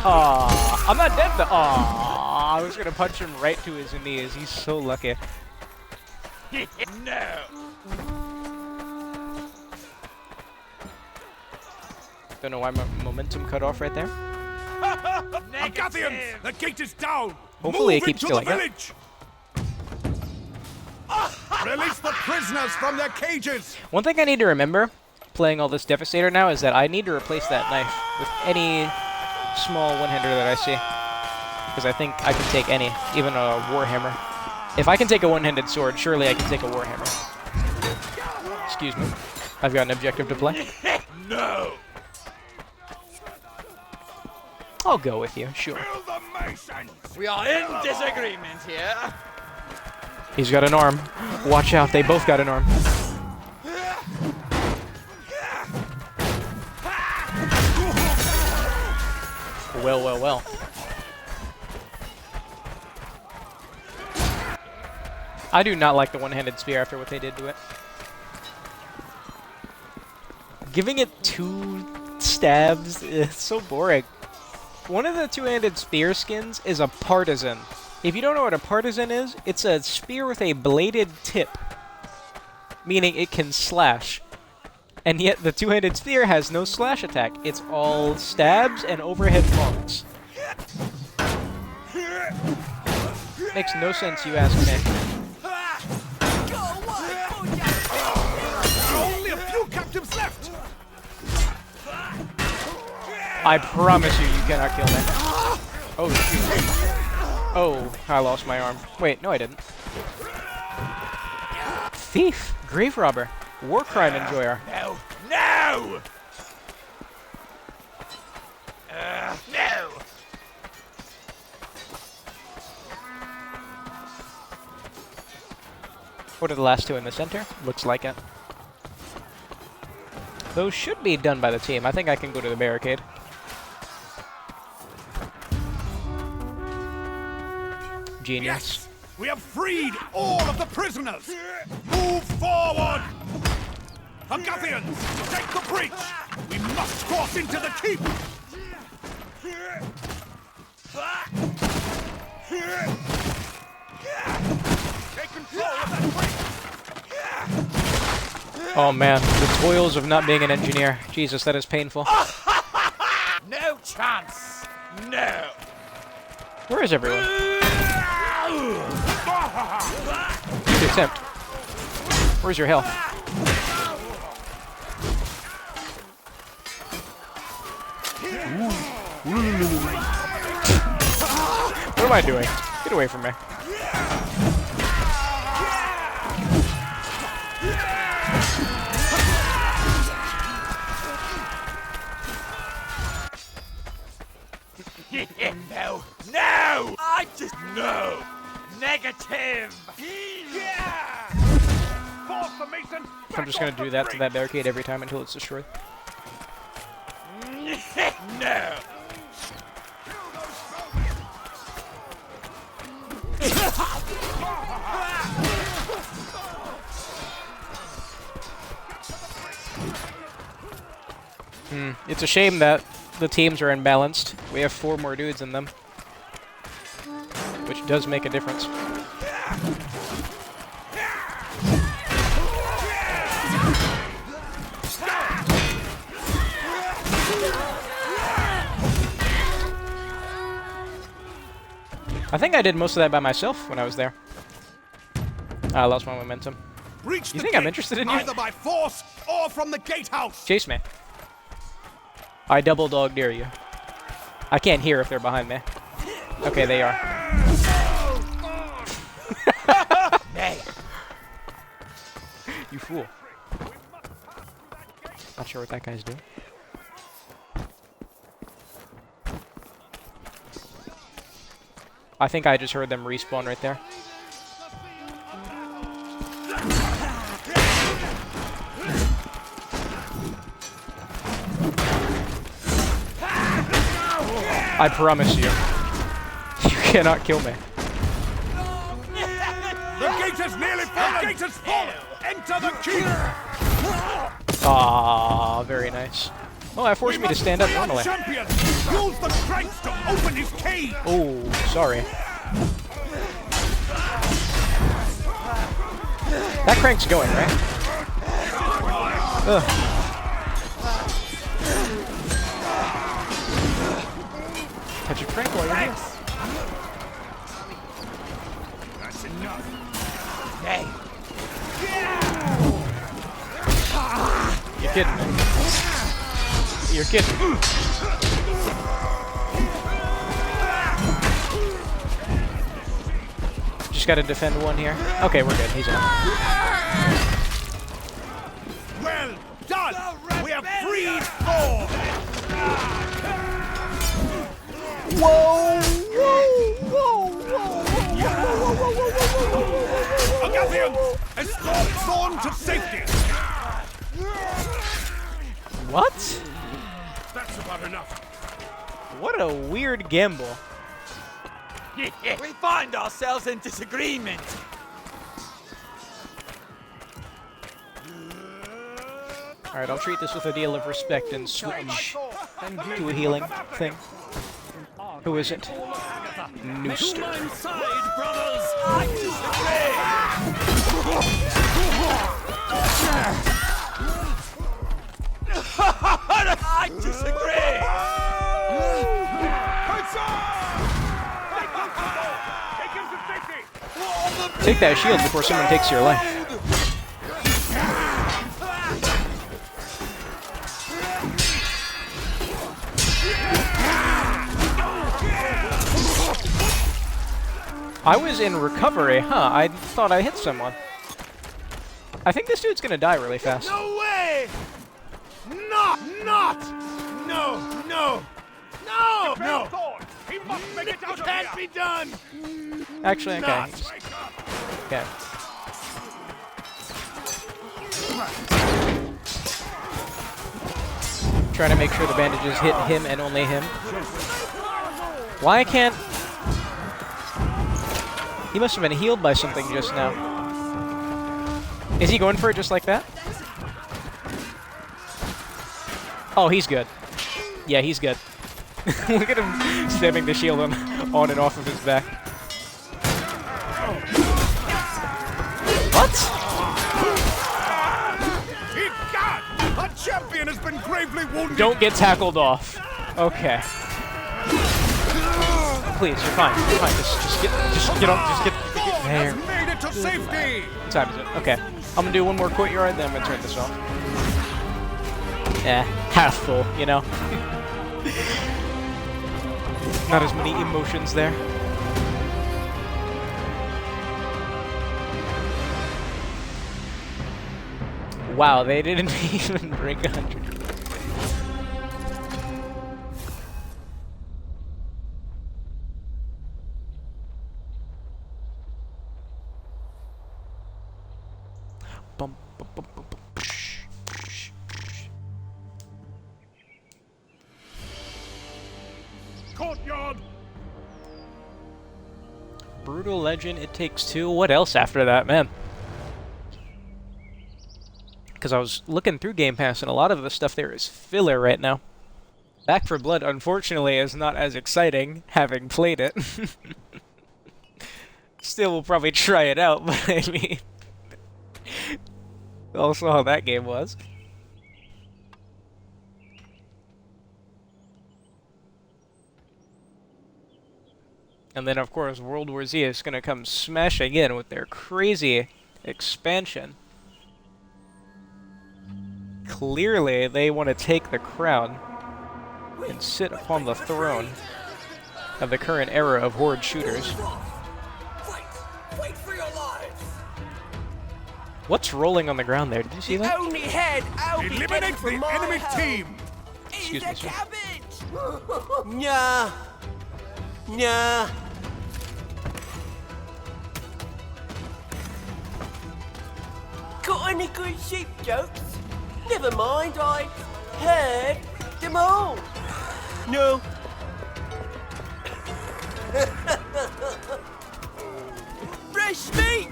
[SPEAKER 1] Aww, I'm not dead though. Aww, I was gonna punch him right to his knees. He's so lucky.
[SPEAKER 5] No.
[SPEAKER 1] Don't know why my momentum cut off right there.
[SPEAKER 4] Agathians, the gate is down.
[SPEAKER 1] Hopefully
[SPEAKER 4] Move
[SPEAKER 1] it keeps
[SPEAKER 4] into
[SPEAKER 1] going
[SPEAKER 4] the
[SPEAKER 1] up.
[SPEAKER 4] village. Release the prisoners from their cages.
[SPEAKER 1] One thing I need to remember, playing all this Devastator now, is that I need to replace that knife with any small one-hander that I see. Because I think I can take any, even a Warhammer. If I can take a one-handed sword, surely I can take a Warhammer. Excuse me. I've got an objective to play.
[SPEAKER 5] No.
[SPEAKER 1] I'll go with you, sure.
[SPEAKER 3] Kill the Masons!
[SPEAKER 5] We are in disagreement here.
[SPEAKER 1] He's got an arm. Watch out, they both got an arm. Well, well, well. I do not like the one-handed spear after what they did to it. Giving it 2 stabs is so boring. One of the two-handed spear skins is a partisan. If you don't know what a partisan is, it's a spear with a bladed tip, meaning it can slash. And yet the two-handed spear has no slash attack. It's all stabs and overhead prongs. Makes no sense, you ask me.
[SPEAKER 4] Only a few captives left.
[SPEAKER 1] I promise you, you cannot kill me. Oh, shoot. Oh, I lost my arm. Wait, no I didn't. Thief, grave robber, war crime enjoyer.
[SPEAKER 5] No. No. No.
[SPEAKER 1] What are the last two in the center? Looks like it. Those should be done by the team. I think I can go to the barricade. Genius.
[SPEAKER 4] Yes, we have freed all of the prisoners. Move forward. Agathians, take the breach. We must cross into the keep. Take control of that breach.
[SPEAKER 1] Oh man, the toils of not being an engineer. Jesus, that is painful.
[SPEAKER 5] No chance. No.
[SPEAKER 1] Where is everyone? Good attempt. Where's your health? What am I doing? Get away from me.
[SPEAKER 5] I just no. Negative.
[SPEAKER 4] Yeah! Force the Masons
[SPEAKER 1] I'm
[SPEAKER 4] back
[SPEAKER 1] just gonna
[SPEAKER 4] off
[SPEAKER 1] do
[SPEAKER 4] the
[SPEAKER 1] that to that
[SPEAKER 4] breach.
[SPEAKER 1] barricade every time until it's destroyed.
[SPEAKER 5] No.
[SPEAKER 1] It's a shame that the teams are imbalanced. We have 4 more dudes in them, which does make a difference. I think I did most of that by myself when I was there. I lost my momentum.
[SPEAKER 4] Reach
[SPEAKER 1] You
[SPEAKER 4] the
[SPEAKER 1] think I'm
[SPEAKER 4] gate,
[SPEAKER 1] interested in you?
[SPEAKER 4] either by force or from the gatehouse.
[SPEAKER 1] Chase me. I double dog dare you. I can't hear if they're behind me. Okay, they are.
[SPEAKER 5] Nay.
[SPEAKER 1] You fool. Not sure what that guy's doing. I think I just heard them respawn right there. I promise you, you cannot kill me.
[SPEAKER 4] The gate has nearly fallen. The gate has fallen. Enter the keep.
[SPEAKER 1] Ah, very nice. Oh, that forced me to stand up normally.
[SPEAKER 4] Champion, use the cranks to open his cage.
[SPEAKER 1] Oh, sorry. That crank's going, right? Ugh. Touch a crank while you're here.
[SPEAKER 4] That's enough.
[SPEAKER 5] Nay.
[SPEAKER 1] You're kidding me. You're kidding me. Just gotta defend one here. Okay, we're good. He's out.
[SPEAKER 4] Well done. We have freed 4.
[SPEAKER 1] Whoa!
[SPEAKER 4] Agathians, escort Thorn to safety.
[SPEAKER 1] What?
[SPEAKER 4] That's about enough.
[SPEAKER 1] What a weird gamble.
[SPEAKER 5] We find ourselves in disagreement.
[SPEAKER 1] Alright, I'll treat this with a deal of respect and switch to a healing thing. Who is it? Nooster.
[SPEAKER 5] Side, brothers. I disagree.
[SPEAKER 1] Take that shield before someone takes your life. I was in recovery, huh? I thought I hit someone. I think this dude's gonna die really fast.
[SPEAKER 4] No way! No! He must make it out of here! Can't be done!
[SPEAKER 1] Actually, okay. Okay. Trying to make sure the bandages hit him and only him. Why can't... He must have been healed by something just now. Is he going for it just like that? Oh, he's good. Yeah, he's good. Look at him stabbing the shield on and off of his back. What?
[SPEAKER 4] God! A champion has been gravely wounded!
[SPEAKER 1] Don't get tackled off. Okay. Please, you're fine. You're fine. Just get there.
[SPEAKER 4] Has made it to safety!
[SPEAKER 1] What time is it? Okay. I'm gonna do one more courtyard, then I'm gonna turn this off. Yeah, half full, you know? Not as many emotions there. Wow, they didn't even break 100.
[SPEAKER 4] Courtyard!
[SPEAKER 1] Brutal Legend, It Takes Two. What else after that, man? Because I was looking through Game Pass, and a lot of the stuff there is filler right now. Back for Blood, unfortunately, is not as exciting, having played it. Still will probably try it out, but I mean... also how that game was. And then, of course, World War Z is going to come smashing in with their crazy expansion. Clearly, they want to take the crown and sit upon the throne of the current era of horde shooters.
[SPEAKER 6] Fight for your lives!
[SPEAKER 1] What's rolling on the ground there? Did you see that?
[SPEAKER 6] Only head I'll be getting
[SPEAKER 4] Eliminate
[SPEAKER 6] from
[SPEAKER 4] the
[SPEAKER 6] my
[SPEAKER 4] enemy
[SPEAKER 6] home
[SPEAKER 4] team!
[SPEAKER 1] Excuse
[SPEAKER 6] is
[SPEAKER 1] me,
[SPEAKER 6] a
[SPEAKER 1] sir.
[SPEAKER 6] cabbage! Nah. Nah. Got any good sheep jokes? Never mind, I heard them all. No. Fresh meat!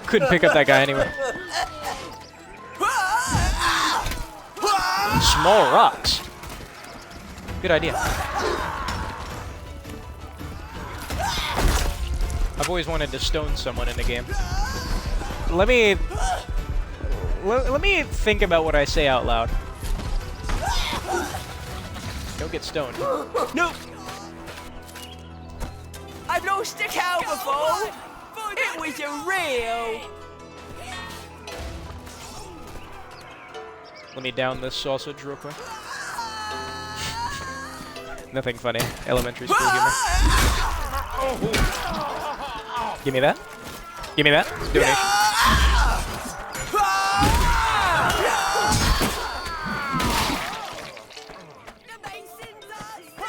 [SPEAKER 1] Couldn't pick up that guy anyway. Small rocks. Good idea. I've always wanted to stone someone in a game. Let me think about what I say out loud. Don't get stoned.
[SPEAKER 6] Nope. I've lost a cow before. It was a real.
[SPEAKER 1] Let me down this sausage real quick. Nothing funny. Elementary school humor. Give me that. Give me that. Donation.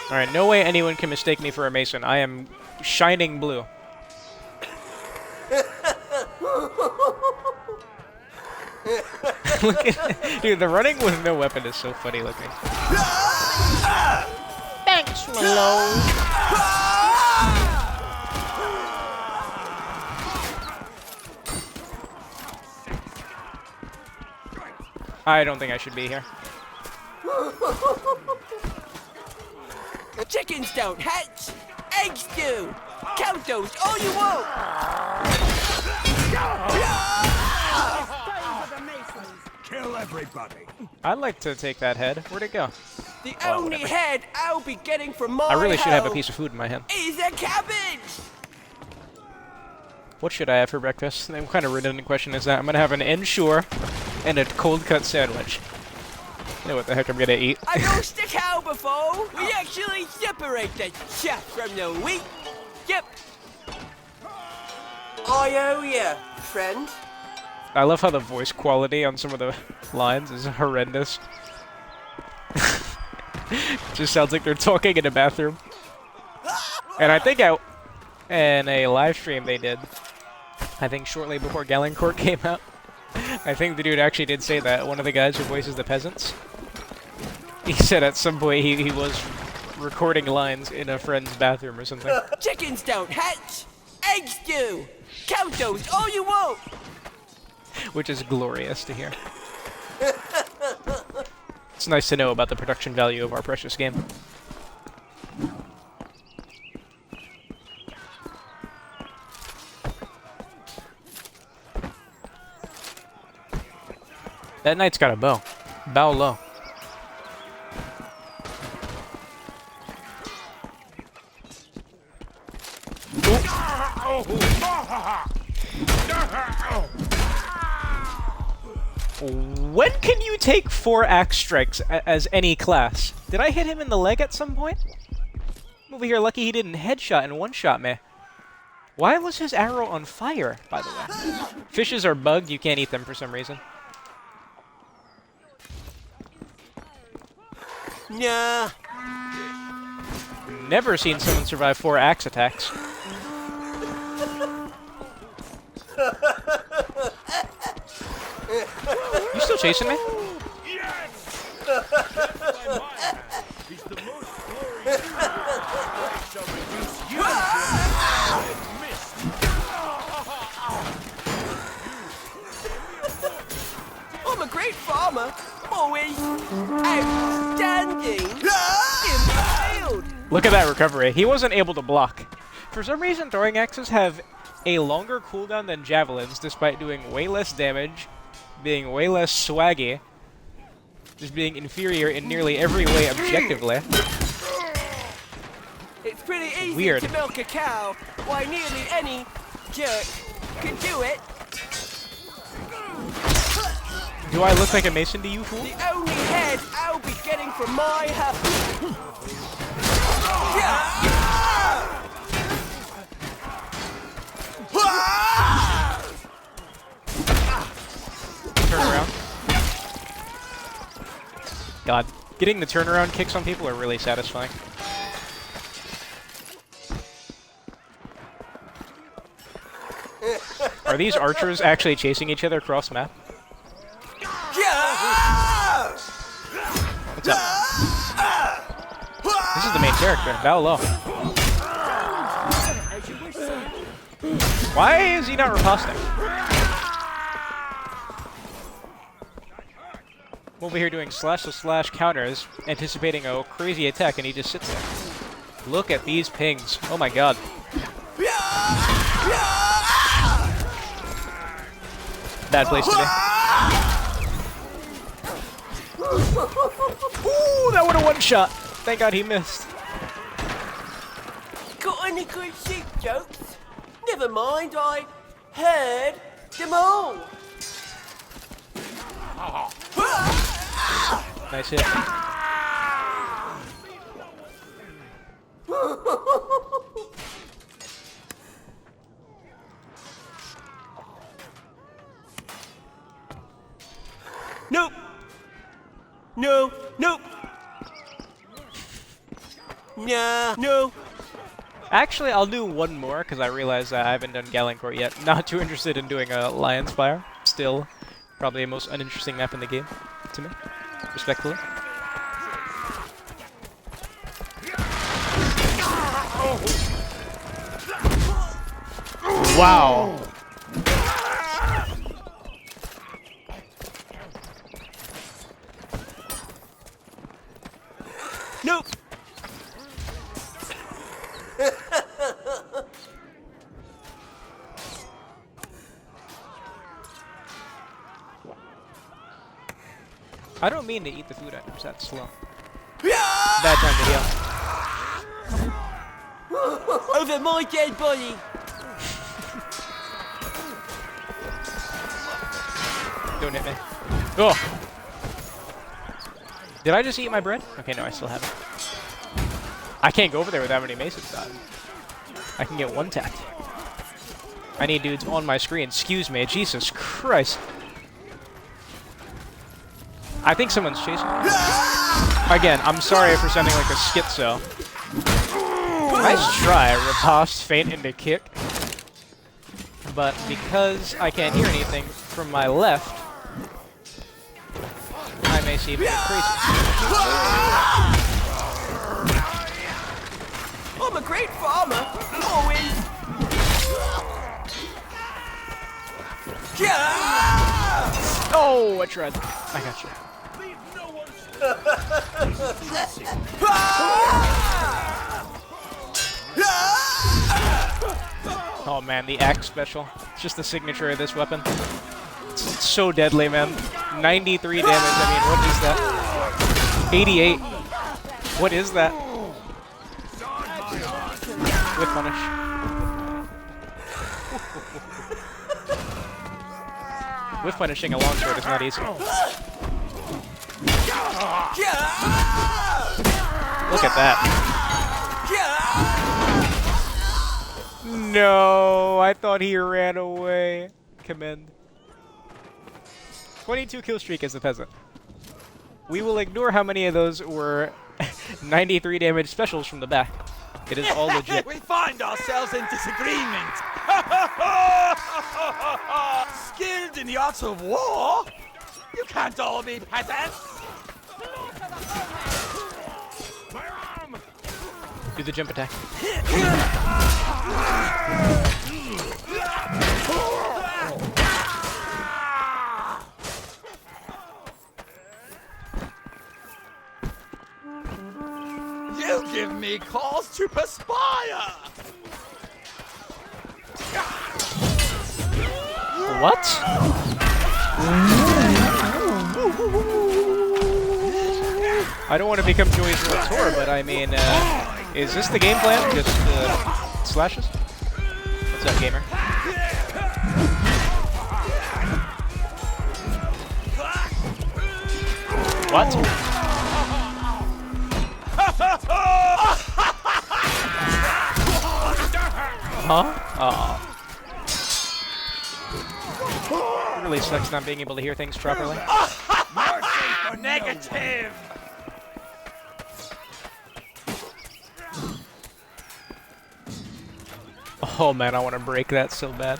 [SPEAKER 1] Alright, no way anyone can mistake me for a mason. I am shining blue. Look at, dude, the running with no weapon is so funny looking. Thanks, Malone. I don't think I should be here.
[SPEAKER 6] Chickens don't hatch. Eggs do. Count those all you want.
[SPEAKER 4] Kill everybody!
[SPEAKER 1] I'd like to take that head. Where'd it go?
[SPEAKER 6] The
[SPEAKER 1] Oh,
[SPEAKER 6] only
[SPEAKER 1] whatever.
[SPEAKER 6] head I'll be getting from my
[SPEAKER 1] I really should have a
[SPEAKER 6] home
[SPEAKER 1] piece of food in my hand.
[SPEAKER 6] is a cabbage.
[SPEAKER 1] What should I have for breakfast? The kind of redundant question is that. I'm gonna have an ensure and a cold cut sandwich. You know what the heck I'm gonna eat.
[SPEAKER 6] I've lost a cow before. We actually separate the chaff from the wheat. Yep. I owe you, friend.
[SPEAKER 1] I love how the voice quality on some of the lines is horrendous. Just sounds like they're talking in a bathroom. And I think in a live stream they did, I think shortly before Galencourt came out, I think the dude actually did say that, one of the guys who voices the peasants. He said at some point he was recording lines in a friend's bathroom or something.
[SPEAKER 6] Chickens don't hatch. Eggs do. Count those all you want.
[SPEAKER 1] Which is glorious to hear. It's nice to know about the production value of our precious game. That knight's got a bow. Bow low. When can you take 4 axe strikes as any class? Did I hit him in the leg at some point? I'm over here lucky he didn't headshot and one-shot me. Why was his arrow on fire, by the way? Fishes are bugged, you can't eat them for some reason.
[SPEAKER 6] Nah.
[SPEAKER 1] Never seen someone survive 4 axe attacks. You still chasing me?
[SPEAKER 4] He's the most glorious. I shall reduce you to mist.
[SPEAKER 6] I'm a great farmer. Always outstanding. Impaled.
[SPEAKER 1] Look at that recovery. He wasn't able to block. For some reason, throwing axes have a longer cooldown than javelins, despite doing way less damage, being way less swaggy, just being inferior in nearly every way objectively.
[SPEAKER 6] It's pretty easy
[SPEAKER 1] Weird.
[SPEAKER 6] to milk a cow. Why, nearly any jerk can do it.
[SPEAKER 1] Do I look like a mason to you, fool?
[SPEAKER 6] The only head I'll be getting from my happy.
[SPEAKER 1] Turn around. God, getting the turnaround kicks on people are really satisfying. Are these archers actually chasing each other across map? What's up? This is the main character. Bow low. Why is he not riposting? Over here doing slash counters, anticipating a crazy attack, and he just sits there. Look at these pings. Oh my god. Bad place to be. Ooh, that would have one shot. Thank God he missed.
[SPEAKER 6] Got any good sheep jokes? Never mind, I heard them all.
[SPEAKER 1] Nice hit.
[SPEAKER 6] Nope. No. Nope. Nah. No.
[SPEAKER 1] Actually, I'll do one more, because I realize I haven't done Galencourt yet. Not too interested in doing a Lion's Fire. Still, probably the most uninteresting map in the game, to me. Respectfully. Wow.
[SPEAKER 6] Nope.
[SPEAKER 1] I don't mean to eat the food items that slow. Bad time to heal.
[SPEAKER 6] Over my dead body.
[SPEAKER 1] Don't hit me. Oh! Did I just eat my bread? Okay, no, I still have it. I can't go over there without any masons dying. I can get one tapped. I need dudes on my screen. Excuse me. Jesus Christ. I think someone's chasing me. Again, I'm sorry for sounding like a schizo. Nice try, riposte, feint into kick. But because I can't hear anything from my left, I may seem a bit crazy.
[SPEAKER 6] I'm a great farmer. Always.
[SPEAKER 1] Oh, I tried. I got you. Oh man, the axe special. It's just the signature of this weapon. It's so deadly, man. 93 damage, I mean, what is that? 88. What is that? With punish. With punishing a longsword is not easy. Look at that. No, I thought he ran away. Commend. 22 kill streak as a peasant. We will ignore how many of those were 93 damage specials from the back. It is all legit.
[SPEAKER 5] We find ourselves in disagreement. in the art of war? You can't all be peasants.
[SPEAKER 1] Do the jump attack.
[SPEAKER 5] You give me cause to perspire.
[SPEAKER 1] What? I don't want to become Joey's World Tour, but I mean, is this the game plan? Just slashes? What's up, gamer? What? Huh? Oh. It really sucks not being able to hear things properly.
[SPEAKER 5] Negative.
[SPEAKER 1] Oh man, I want to break that so bad.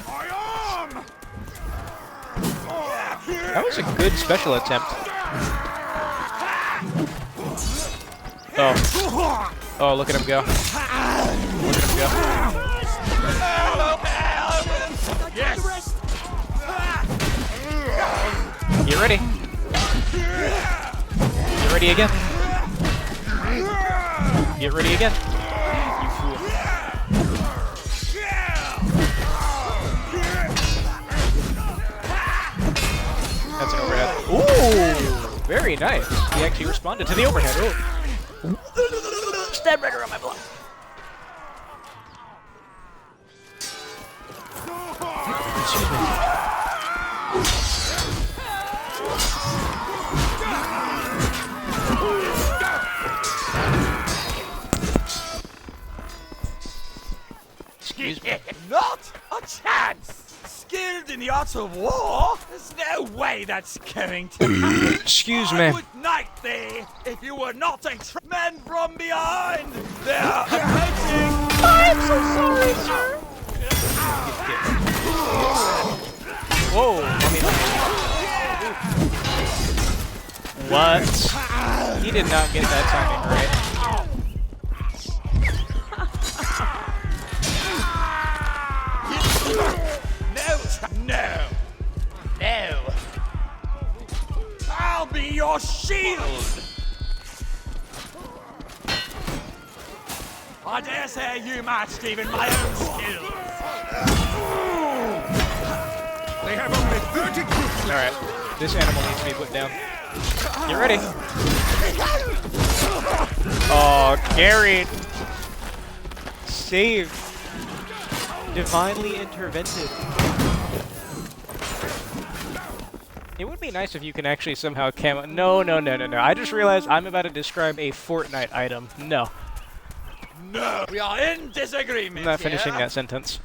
[SPEAKER 1] That was a good special attempt. Oh. Oh, look at him go. Look at him go.
[SPEAKER 5] Yes.
[SPEAKER 1] Get ready. Get ready again. Get ready again. You fool. That's an overhead. Ooh! Very nice. He actually responded to the overhead. Ooh. Stab right around my block. Excuse me. Excuse me.
[SPEAKER 5] Not a chance. Skilled in the art of war? There's no way that's going to happen.
[SPEAKER 1] Excuse
[SPEAKER 5] I
[SPEAKER 1] me.
[SPEAKER 5] would knight thee if you were not a men from behind. They are approaching. I'm so sorry, sir.
[SPEAKER 1] Whoa. What? He did not get that timing right.
[SPEAKER 5] No. I'll be your shield. I dare say you matched even my own skills.
[SPEAKER 4] They have only 30 troops left.
[SPEAKER 1] Alright. This animal needs to be put down. Get ready. Oh, carried. Saved. Divinely intervented. It would be nice if you can actually somehow camo. No. I just realized I'm about to describe a Fortnite item. No.
[SPEAKER 5] No, we are in disagreement.
[SPEAKER 1] I'm not finishing
[SPEAKER 5] here.
[SPEAKER 1] that sentence.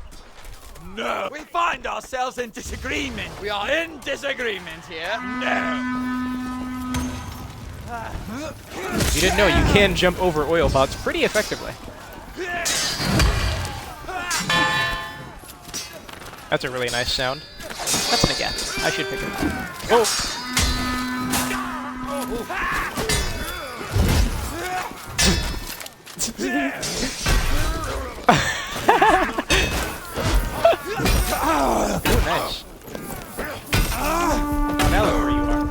[SPEAKER 5] No, we find ourselves in disagreement. We are in disagreement here. No.
[SPEAKER 1] You didn't know you can jump over oil pots pretty effectively. That's a really nice sound. That's an again. I should pick it up. Oh! Ooh, nice. Now look where you are.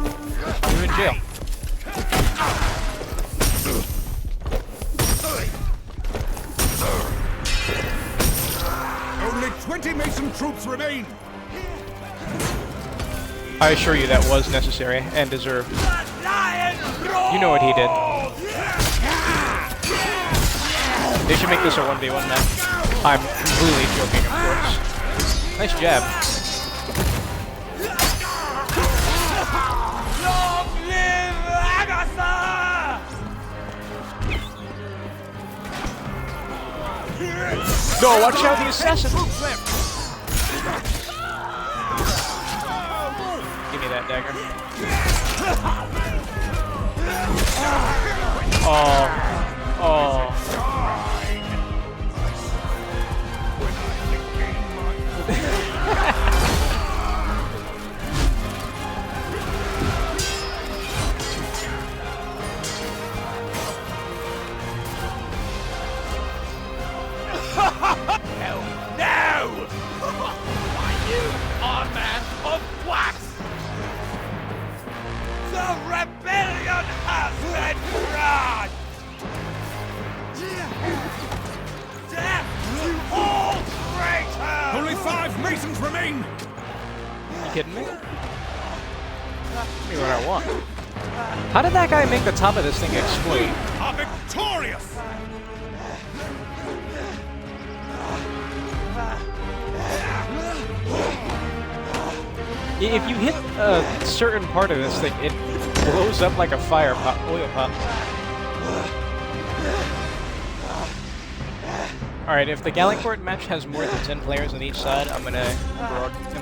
[SPEAKER 1] You're in jail.
[SPEAKER 4] Only 20 Mason troops remain.
[SPEAKER 1] I assure you that was necessary and deserved. You know what he did. They should make this a 1v1 match. I'm completely joking, of course. Nice jab.
[SPEAKER 5] Long live Agatha!
[SPEAKER 1] No, watch out, the assassin! Give me that dagger. Oh. Give me what I want. How did that guy make the top of this thing explode?
[SPEAKER 4] Are victorious!
[SPEAKER 1] If you hit a certain part of this thing, it blows up like a fire pot, oil pot. Alright, if the Galancourt match has more than 10 players on each side, I'm gonna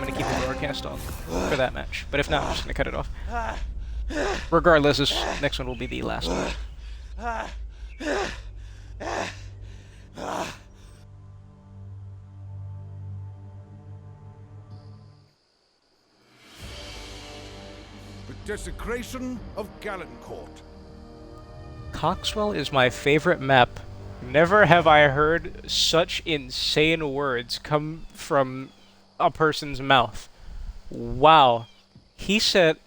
[SPEAKER 1] keep the broadcast on for that match. But if not, I'm just gonna cut it off. Regardless, this next one will be the last one.
[SPEAKER 4] The desecration of Galancourt.
[SPEAKER 1] Coxwell is my favorite map. Never have I heard such insane words come from a person's mouth. Wow. He said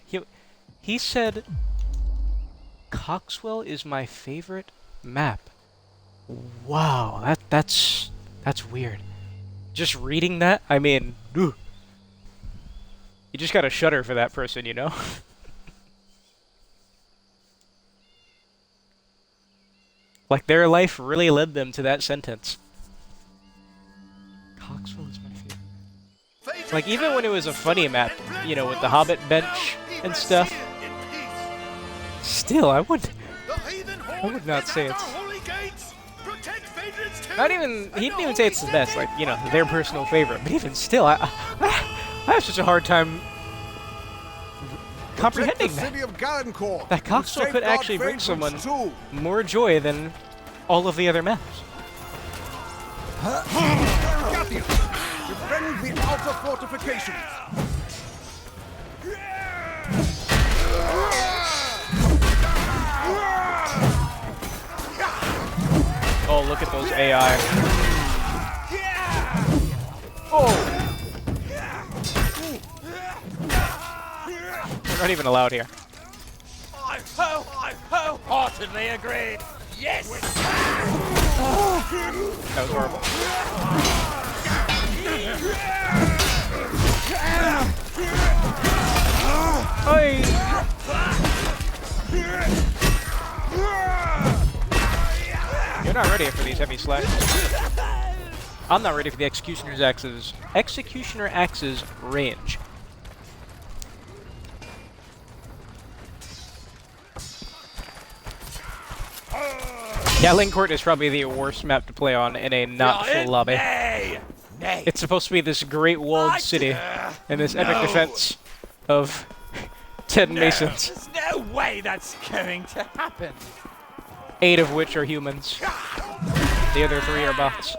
[SPEAKER 1] Coxwell is my favorite map. Wow, that's weird. Just reading that, I mean, ugh. You just gotta shudder for that person, you know? Like, their life really led them to that sentence. Coxwell is my favorite. Like, even when it was a funny map, you know, with the Hobbit bench and stuff, still, I would not say it's... Not even... He didn't even say it's the best, like, you know, their personal favorite, but even still, I have such a hard time comprehending that Coxwell could actually bring someone more joy than all of the other maps.
[SPEAKER 4] Defend the outer fortifications.
[SPEAKER 1] Oh, look at those AI. Oh! We're not even allowed here.
[SPEAKER 5] I wholeheartedly agree. Yes!
[SPEAKER 1] That was horrible. Oi! You're not ready for these heavy slashes. I'm not ready for the Executioner's Axe's range. Galancourt is probably the worst map to play on in a not full lobby.
[SPEAKER 5] Nay!
[SPEAKER 1] It's supposed to be this great walled city and this epic defense of 10 masons.
[SPEAKER 5] There's no way that's going to happen.
[SPEAKER 1] 8 of which are humans. The other 3 are bots.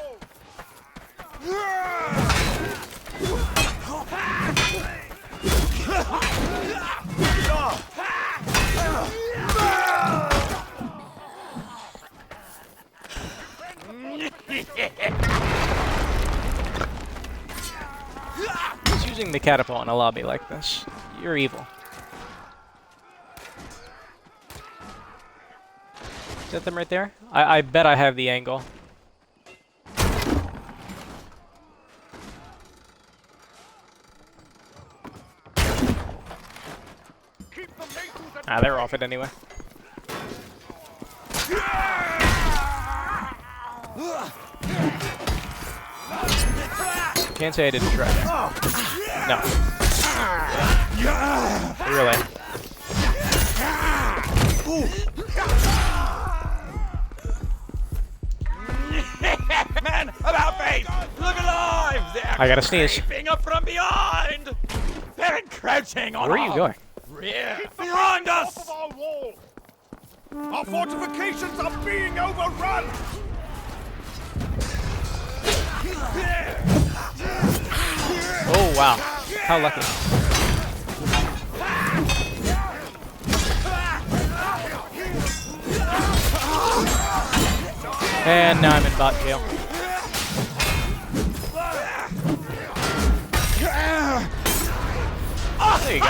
[SPEAKER 1] Who's using the catapult in a lobby like this? You're evil. Is that them right there? I bet I have the angle. Ah, they're off it anyway. Can't say I didn't try that. No. Really.
[SPEAKER 5] Man, about face! Look alive! They're
[SPEAKER 1] I gotta sneeze.
[SPEAKER 5] creeping up from behind! They're encroaching on
[SPEAKER 1] Where are you going?
[SPEAKER 5] rear! Behind us!
[SPEAKER 4] Our wall. Our fortifications are being overrun.
[SPEAKER 1] Oh, wow. How lucky. And now I'm in bot jail. There you go.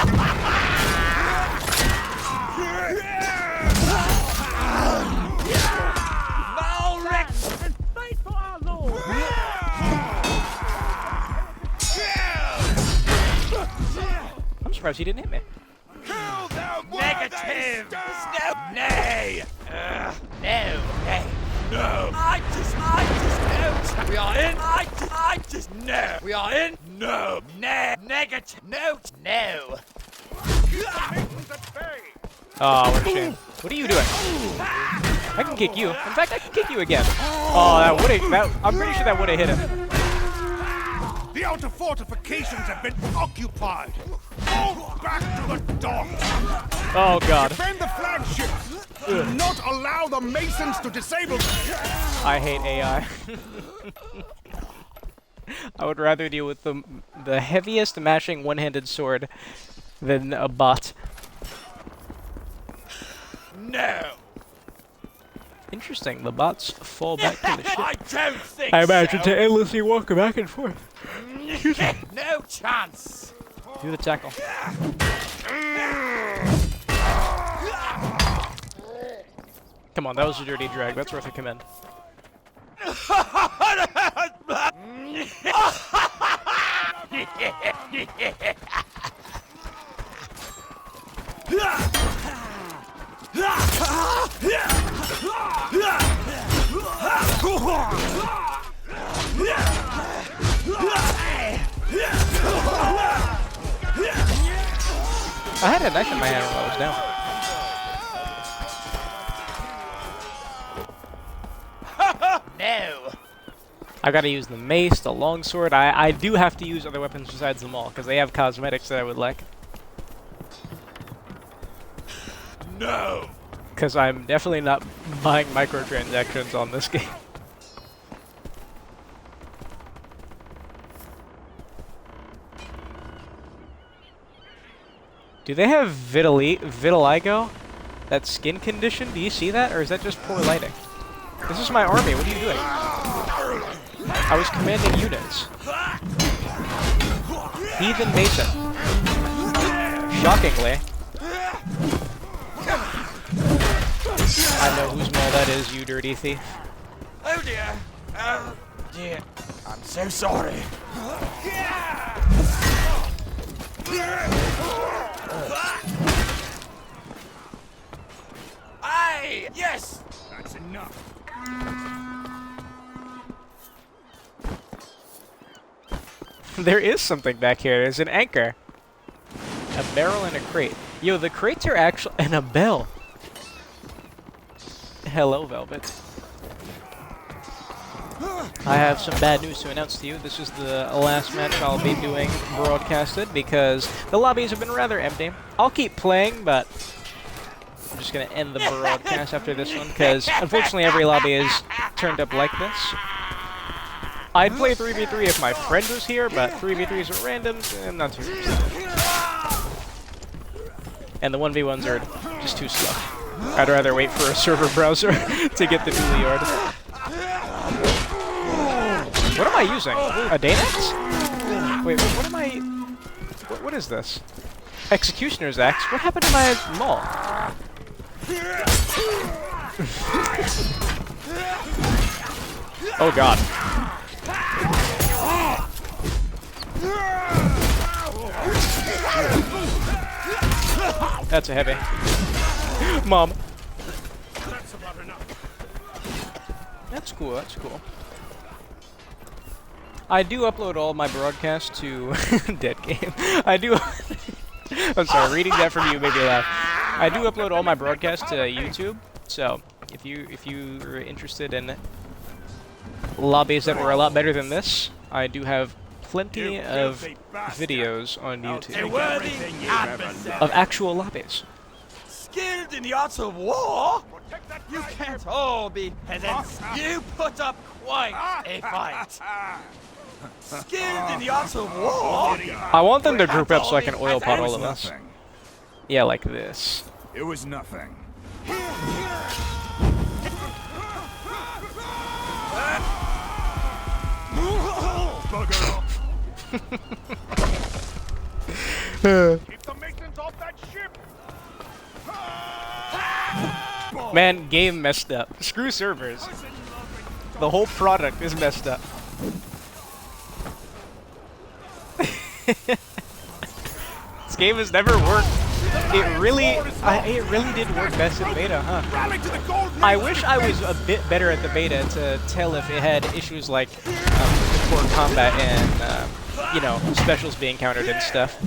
[SPEAKER 1] I'm surprised he didn't hit me.
[SPEAKER 4] Kill them while
[SPEAKER 6] Negative!
[SPEAKER 4] they
[SPEAKER 6] No!
[SPEAKER 4] stand.
[SPEAKER 6] Nay! No! Nay! No! I just, no! We are in! I just, no! We are in! No! Negative! No! No!
[SPEAKER 1] Oh, what a shame. What are you doing? I can kick you. In fact, I can kick you again. Oh, that would've, I'm pretty sure that would've hit him.
[SPEAKER 4] The outer fortifications have been occupied. Fall back to the docks.
[SPEAKER 1] Oh, God.
[SPEAKER 4] Defend the flagships. Do not allow the masons to disable them.
[SPEAKER 1] I hate AI. I would rather deal with the heaviest mashing one-handed sword than a bot.
[SPEAKER 6] No!
[SPEAKER 1] Interesting, the bots fall back to the ship.
[SPEAKER 6] I don't think
[SPEAKER 1] I imagine
[SPEAKER 6] so.
[SPEAKER 1] to endlessly walk back and forth.
[SPEAKER 6] No chance!
[SPEAKER 1] Do the tackle. Come on, that was a dirty drag. That's worth a commend. I had a knife in my hand while I was down.
[SPEAKER 6] No!
[SPEAKER 1] I gotta use the mace, the longsword. I do have to use other weapons besides them all, because they have cosmetics that I would like.
[SPEAKER 6] No!
[SPEAKER 1] Because I'm definitely not buying microtransactions on this game. Do they have vitiligo? That skin condition? Do you see that? Or is that just poor lighting? This is my army. What are you doing? I was commanding units. Heathen Mason. Shockingly. I know whose mall that is, you dirty thief.
[SPEAKER 6] Oh dear! Oh dear! I'm so sorry. Aye! Yes!
[SPEAKER 4] That's enough.
[SPEAKER 1] There is something back here. There's an anchor. A barrel and a crate. Yo, the crates are actually... And a bell. Hello, Velvet. I have some bad news to announce to you. This is the last match I'll be doing broadcasted because the lobbies have been rather empty. I'll keep playing, but I'm just going to end the broadcast after this one because unfortunately every lobby is turned up like this. I'd play 3v3 if my friend was here, but 3v3s are random, and I'm not too interested. And the 1v1s are just too slow. I'd rather wait for a server browser to get the dually yard. What am I using? A Danax? Wait, what am I... What is this? Executioner's Axe? What happened to my maul? Oh god. That's a heavy. Mom.
[SPEAKER 4] That's about enough.
[SPEAKER 1] That's cool, that's cool. I do upload all my broadcasts to... Dead game. I do... I'm sorry, reading that from you made me laugh. I do upload all my broadcasts to YouTube, so if you are interested in lobbies that were a lot better than this, I do have plenty of videos on
[SPEAKER 6] A
[SPEAKER 1] YouTube
[SPEAKER 6] worthy adversary.
[SPEAKER 1] of actual lobbies.
[SPEAKER 6] Skilled in the arts of war? You can't all be peasants. You put up quite a fight. Skilled in the arts of war?
[SPEAKER 1] I want them to group up so I can oil pot all of us.
[SPEAKER 4] Nothing.
[SPEAKER 1] Yeah, like this.
[SPEAKER 4] It was nothing. Bugger off. Keep the masons off that ship.
[SPEAKER 1] Man, game messed up. Screw servers. The whole product is messed up. It's game has never worked. It really did work best in beta, huh?
[SPEAKER 4] Rally to the golden
[SPEAKER 1] I wish I was a bit better at the beta to tell if it had issues like poor combat and you know, specials being countered and stuff.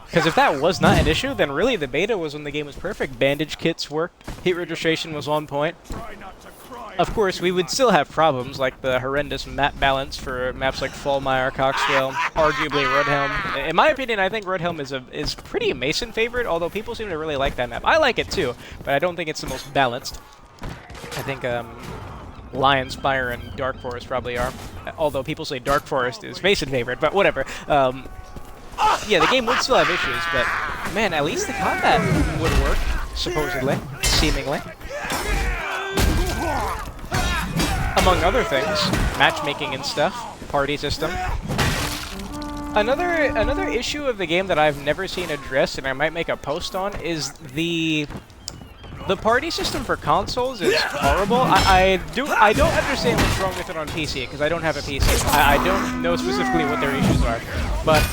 [SPEAKER 1] Because if that was not an issue, then really the beta was when the game was perfect. Bandage kits worked, hit registration was on point. Of course, we would still have problems like the horrendous map balance for maps like Fallmire, Coxwell, arguably Rudhelm. In my opinion, I think Rudhelm is pretty Mason favorite, although people seem to really like that map. I like it too, but I don't think it's the most balanced. I think Lion Spire and Dark Forest probably are, although people say Dark Forest is Mason favorite, but whatever. Yeah, the game would still have issues, but man, at least the combat would work, supposedly, seemingly. Among other things, matchmaking and stuff, party system. Another issue of the game that I've never seen addressed, and I might make a post on, is the party system for consoles is horrible. I don't understand what's wrong with it on PC, because I don't have a PC. I don't know specifically what their issues are. But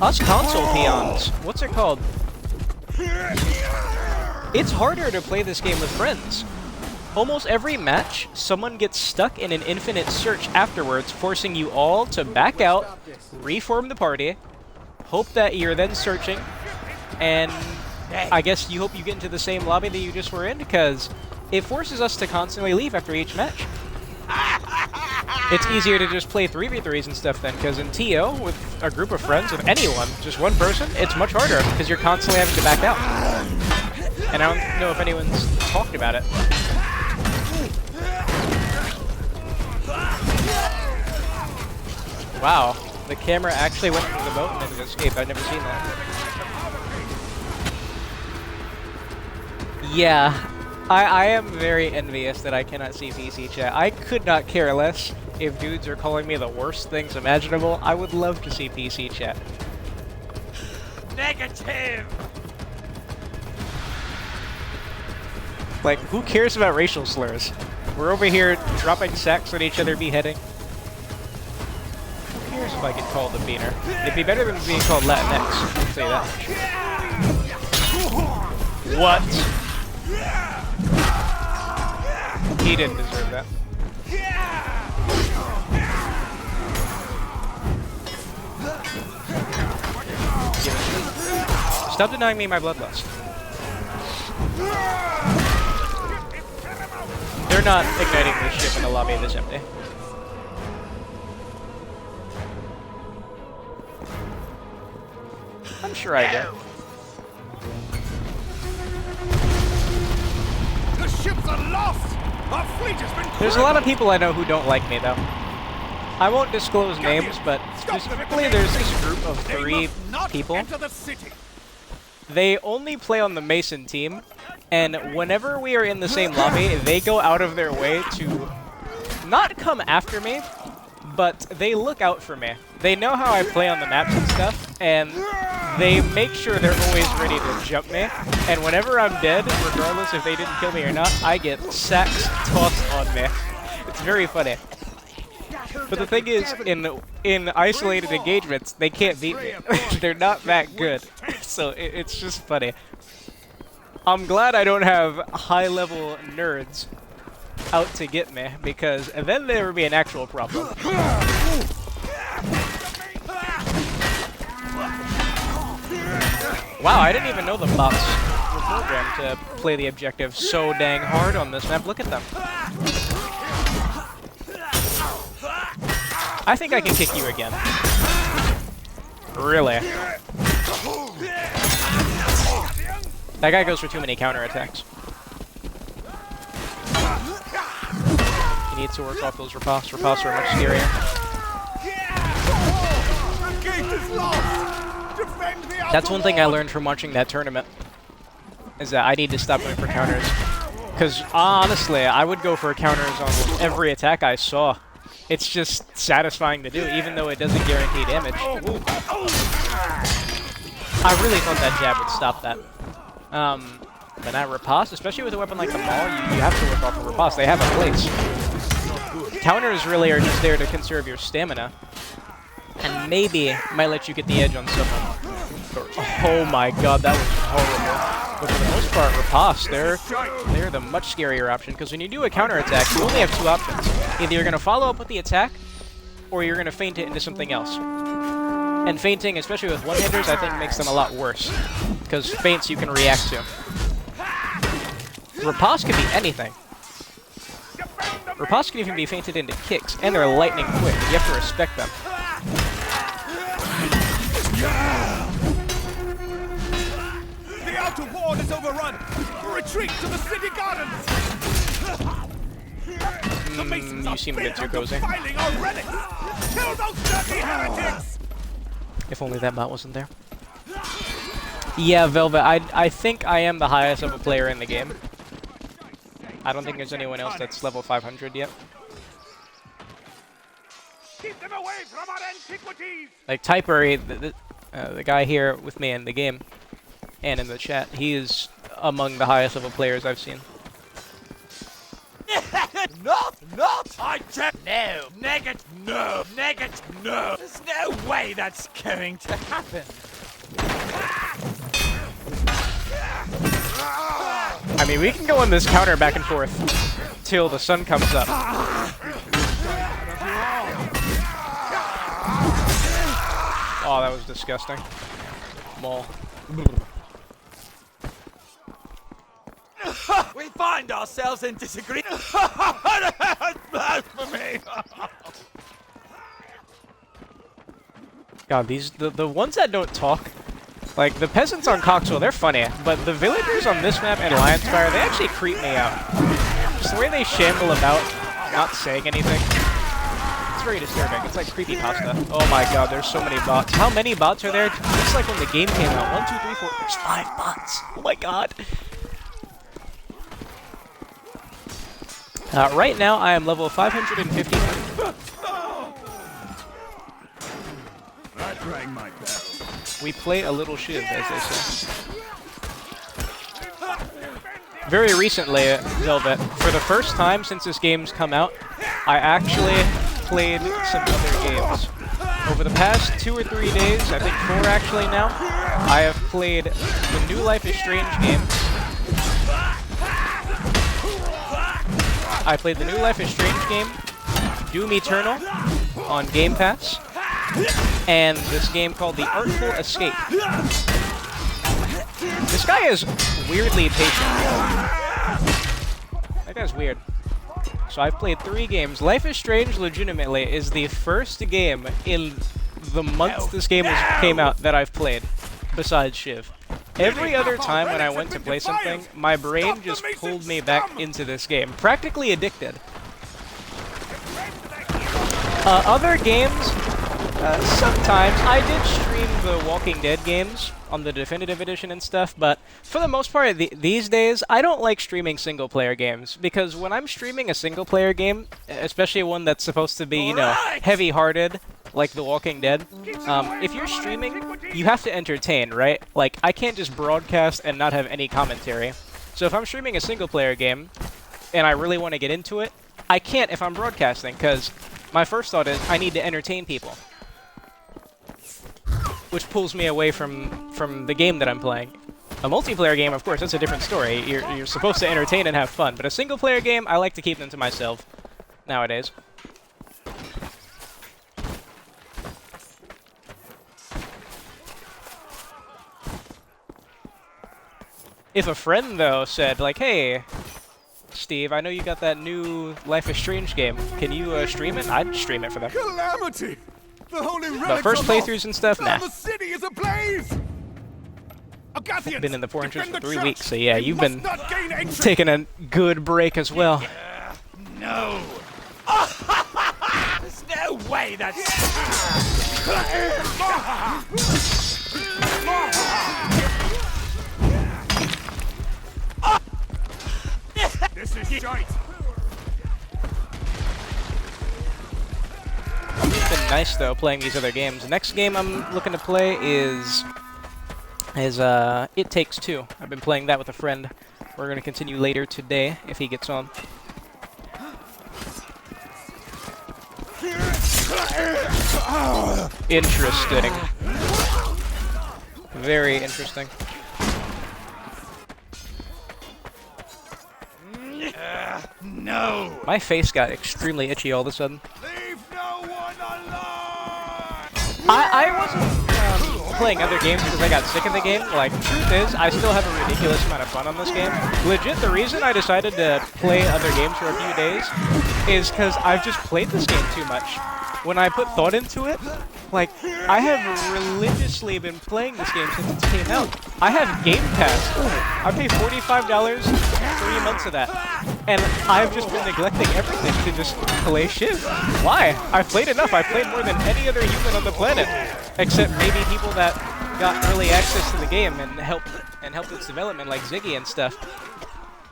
[SPEAKER 1] us console peons, what's it called? It's harder to play this game with friends. Almost every match, someone gets stuck in an infinite search afterwards, forcing you all to back out, reform the party, hope that you're then searching, and I guess you hope you get into the same lobby that you just were in, because it forces us to constantly leave after each match. It's easier to just play 3v3s and stuff then, because in TO, with a group of friends, with anyone, just one person, it's much harder, because you're constantly having to back out. And I don't know if anyone's talked about it. Wow, the camera actually went into the boat and then it escaped. I've never seen that. Yeah, I am very envious that I cannot see PC chat. I could not care less if dudes are calling me the worst things imaginable. I would love to see PC chat.
[SPEAKER 6] Negative!
[SPEAKER 1] Like, who cares about racial slurs? We're over here dropping sacks on each other, beheading. Who cares if I get called a beaner? It'd be better than being called Latinx, I'll say that. What? He didn't deserve that. Stop denying me my bloodlust. They're not igniting this ship in the lobby that's empty. I'm sure I do.
[SPEAKER 4] The ships are lost! Our fleet has been
[SPEAKER 1] There's a lot of people I know who don't like me, though. I won't disclose names, but specifically there's this group of 3 people.
[SPEAKER 4] Enter the city.
[SPEAKER 1] They only play on the Mason team, and whenever we are in the same lobby, they go out of their way to not come after me, but they look out for me. They know how I play on the maps and stuff, and they make sure they're always ready to jump me. And whenever I'm dead, regardless if they didn't kill me or not, I get sacks tossed on me. It's very funny. But the thing is, in isolated engagements, they can't beat me. They're not that good. So it's just funny. I'm glad I don't have high-level nerds out to get me, because then there would be an actual problem. Wow, I didn't even know the bots were programmed to play the objective so dang hard on this map. Look at them. I think I can kick you again. Really? That guy goes for too many counterattacks. He needs to work off those riposts. Riposts are much scarier. That's one thing I learned from watching that tournament, is that I need to stop going for counters. Because honestly, I would go for counters on every attack I saw. It's just satisfying to do, even though it doesn't guarantee damage. I really thought that jab would stop that. But that riposte, especially with a weapon like the Maul, you have to work off a riposte. They have a place. Counters really are just there to conserve your stamina, and maybe might let you get the edge on someone. Oh my god, that was horrible. But for the most part, Riposte, they're the much scarier option, because when you do a counterattack, you only have two options. Either you're going to follow up with the attack, or you're going to feint it into something else. And feinting, especially with one-hitters, I think makes them a lot worse, because feints you can react to. Riposte can be anything. Riposte can even be feinted into kicks, and they're lightning quick. You have to respect them.
[SPEAKER 4] The outer wall is overrun! Retreat to the city gardens! The masons
[SPEAKER 1] You seem a bit too cozy.
[SPEAKER 4] defiling our relics! Kill those dirty heretics!
[SPEAKER 1] If only that bot wasn't there. Yeah, Velvet, I think I am the highest of a player in the game. I don't think there's anyone else that's level 500 yet.
[SPEAKER 4] Keep them away from our antiquities!
[SPEAKER 1] Like, Typer, the guy here with me in the game, and in the chat, he is among the highest level players I've seen.
[SPEAKER 6] Not! I check. No. Negative. No. Negative. No. There's no way that's going to happen.
[SPEAKER 1] I mean, we can go on this counter back and forth till the sun comes up. Oh, that was disgusting. Maul.
[SPEAKER 6] We find ourselves in disagreement. Blasphemy!
[SPEAKER 1] God, the ones that don't talk, like the peasants on Coxwell, they're funny, but the villagers on this map and Lionspire, they actually creep me out. Just the way they shamble about, not saying anything. It's very disturbing. It's like creepypasta. Oh my god, there's so many bots. How many bots are there? Just like when the game came out. 1, 2, 3, 4. There's 5 bots. Oh my god. Right now, I am level 550.
[SPEAKER 4] That rang my bell.
[SPEAKER 1] We play a little shiv, as they say. Very recently, Velvet, for the first time since this game's come out, I actually played some other games. Over the past 2 or 3 days, I think 4 actually now, I have played the new Life is Strange game. I played the new Life is Strange game, Doom Eternal, on Game Pass, and this game called The Artful Escape. This guy is weirdly patient. That guy's weird. So I've played 3 games. Life is Strange, legitimately, is the first game in the month this game came out that I've played, besides Shiv. Every other time when I went to play something, my brain just pulled me back into this game. Practically addicted. Other games, sometimes. I did stream the Walking Dead games on the Definitive Edition and stuff, but for the most part, these days, I don't like streaming single-player games, because when I'm streaming a single-player game, especially one that's supposed to be, you know, heavy-hearted, like The Walking Dead, if you're streaming, you have to entertain, right? Like, I can't just broadcast and not have any commentary. So if I'm streaming a single-player game, and I really want to get into it, I can't if I'm broadcasting, because my first thought is, I need to entertain people. Which pulls me away from the game that I'm playing. A multiplayer game, of course, that's a different story. You're supposed to entertain and have fun, but a single-player game, I like to keep them to myself nowadays. If a friend, though, said, like, hey, Steve, I know you got that new Life is Strange game. Can you stream it? I'd stream it for them.
[SPEAKER 4] Calamity! The holy relics
[SPEAKER 1] But first
[SPEAKER 4] are lost.
[SPEAKER 1] playthroughs and stuff, nah.
[SPEAKER 4] The city is ablaze! Agathians,
[SPEAKER 1] Been in the 400s
[SPEAKER 4] defend
[SPEAKER 1] for
[SPEAKER 4] the
[SPEAKER 1] 3
[SPEAKER 4] church.
[SPEAKER 1] weeks, so yeah,
[SPEAKER 4] We
[SPEAKER 1] you've
[SPEAKER 4] must
[SPEAKER 1] been
[SPEAKER 4] not gain entry.
[SPEAKER 1] taking a good break as well.
[SPEAKER 6] No. There's no way that's...
[SPEAKER 4] This is shite.
[SPEAKER 1] It's been nice, though, playing these other games. The next game I'm looking to play is It Takes Two. I've been playing that with a friend. We're going to continue later today, if he gets on. Interesting. Very interesting.
[SPEAKER 4] No!
[SPEAKER 1] My face got extremely itchy all of a sudden.
[SPEAKER 4] Leave no one alive!
[SPEAKER 1] I wasn't playing other games because I got sick of the game. Like, truth is, I still have a ridiculous amount of fun on this game. Legit, the reason I decided to play other games for a few days is because I've just played this game too much. When I put thought into it, like, I have religiously been playing this game since it came out. I have Game Pass. I pay $45, 3 months of that. And I've just been neglecting everything to just play shit. Why? I've played enough. I've played more than any other human on the planet. Except maybe people that got early access to the game and helped its development, like Ziggy and stuff.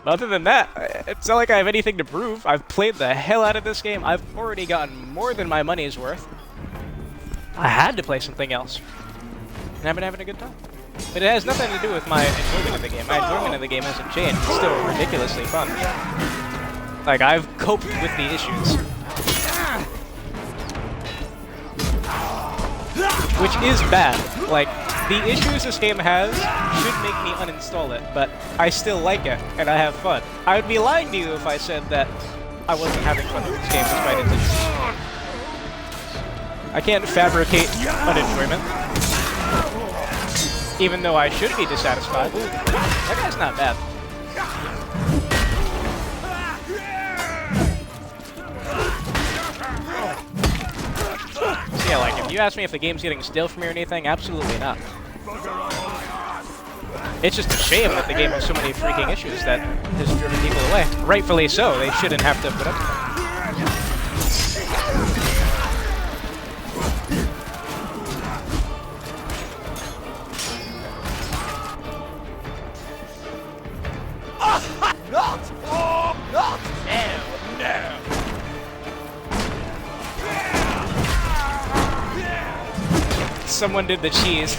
[SPEAKER 1] But other than that, it's not like I have anything to prove. I've played the hell out of this game. I've already gotten more than my money's worth. I had to play something else. And I've been having a good time. But it has nothing to do with my enjoyment of the game. My enjoyment of the game hasn't changed. It's still ridiculously fun. Like, I've coped with the issues. Which is bad. Like, the issues this game has should make me uninstall it, but I still like it, and I have fun. I would be lying to you if I said that I wasn't having fun with this game despite its issues. I can't fabricate unenjoyment. Even though I should be dissatisfied. Ooh, that guy's not bad. So yeah, like, if you ask me if the game's getting stale for me or anything, absolutely not. It's just a shame that the game has so many freaking issues that has driven people away. Rightfully so, they shouldn't have to put up with them. Someone did the cheese.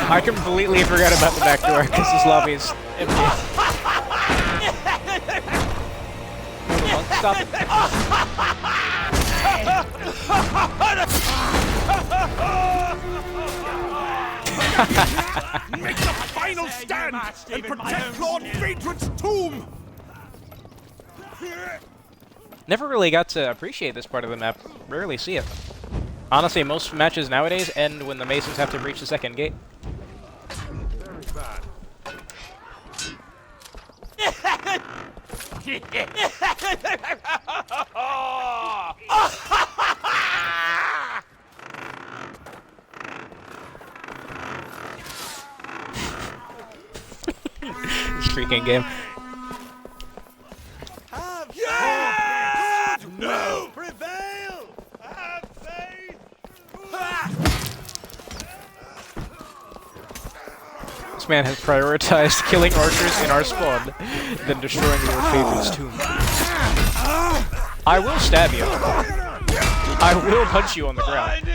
[SPEAKER 1] I completely forgot about the back door because this lobby is empty. Stop it.
[SPEAKER 4] Make the final stand and protect Lord Phaedron's tomb!
[SPEAKER 1] Never really got to appreciate this part of the map. Rarely see it. Honestly, most matches nowadays end when the Masons have to breach the second gate.
[SPEAKER 4] Very bad.
[SPEAKER 1] This freaking game.
[SPEAKER 4] No! Prevail! Have faith!
[SPEAKER 1] This man has prioritized killing archers in our spawn than destroying Lord Phaedron's tomb. I will stab you. I will punch you on the ground.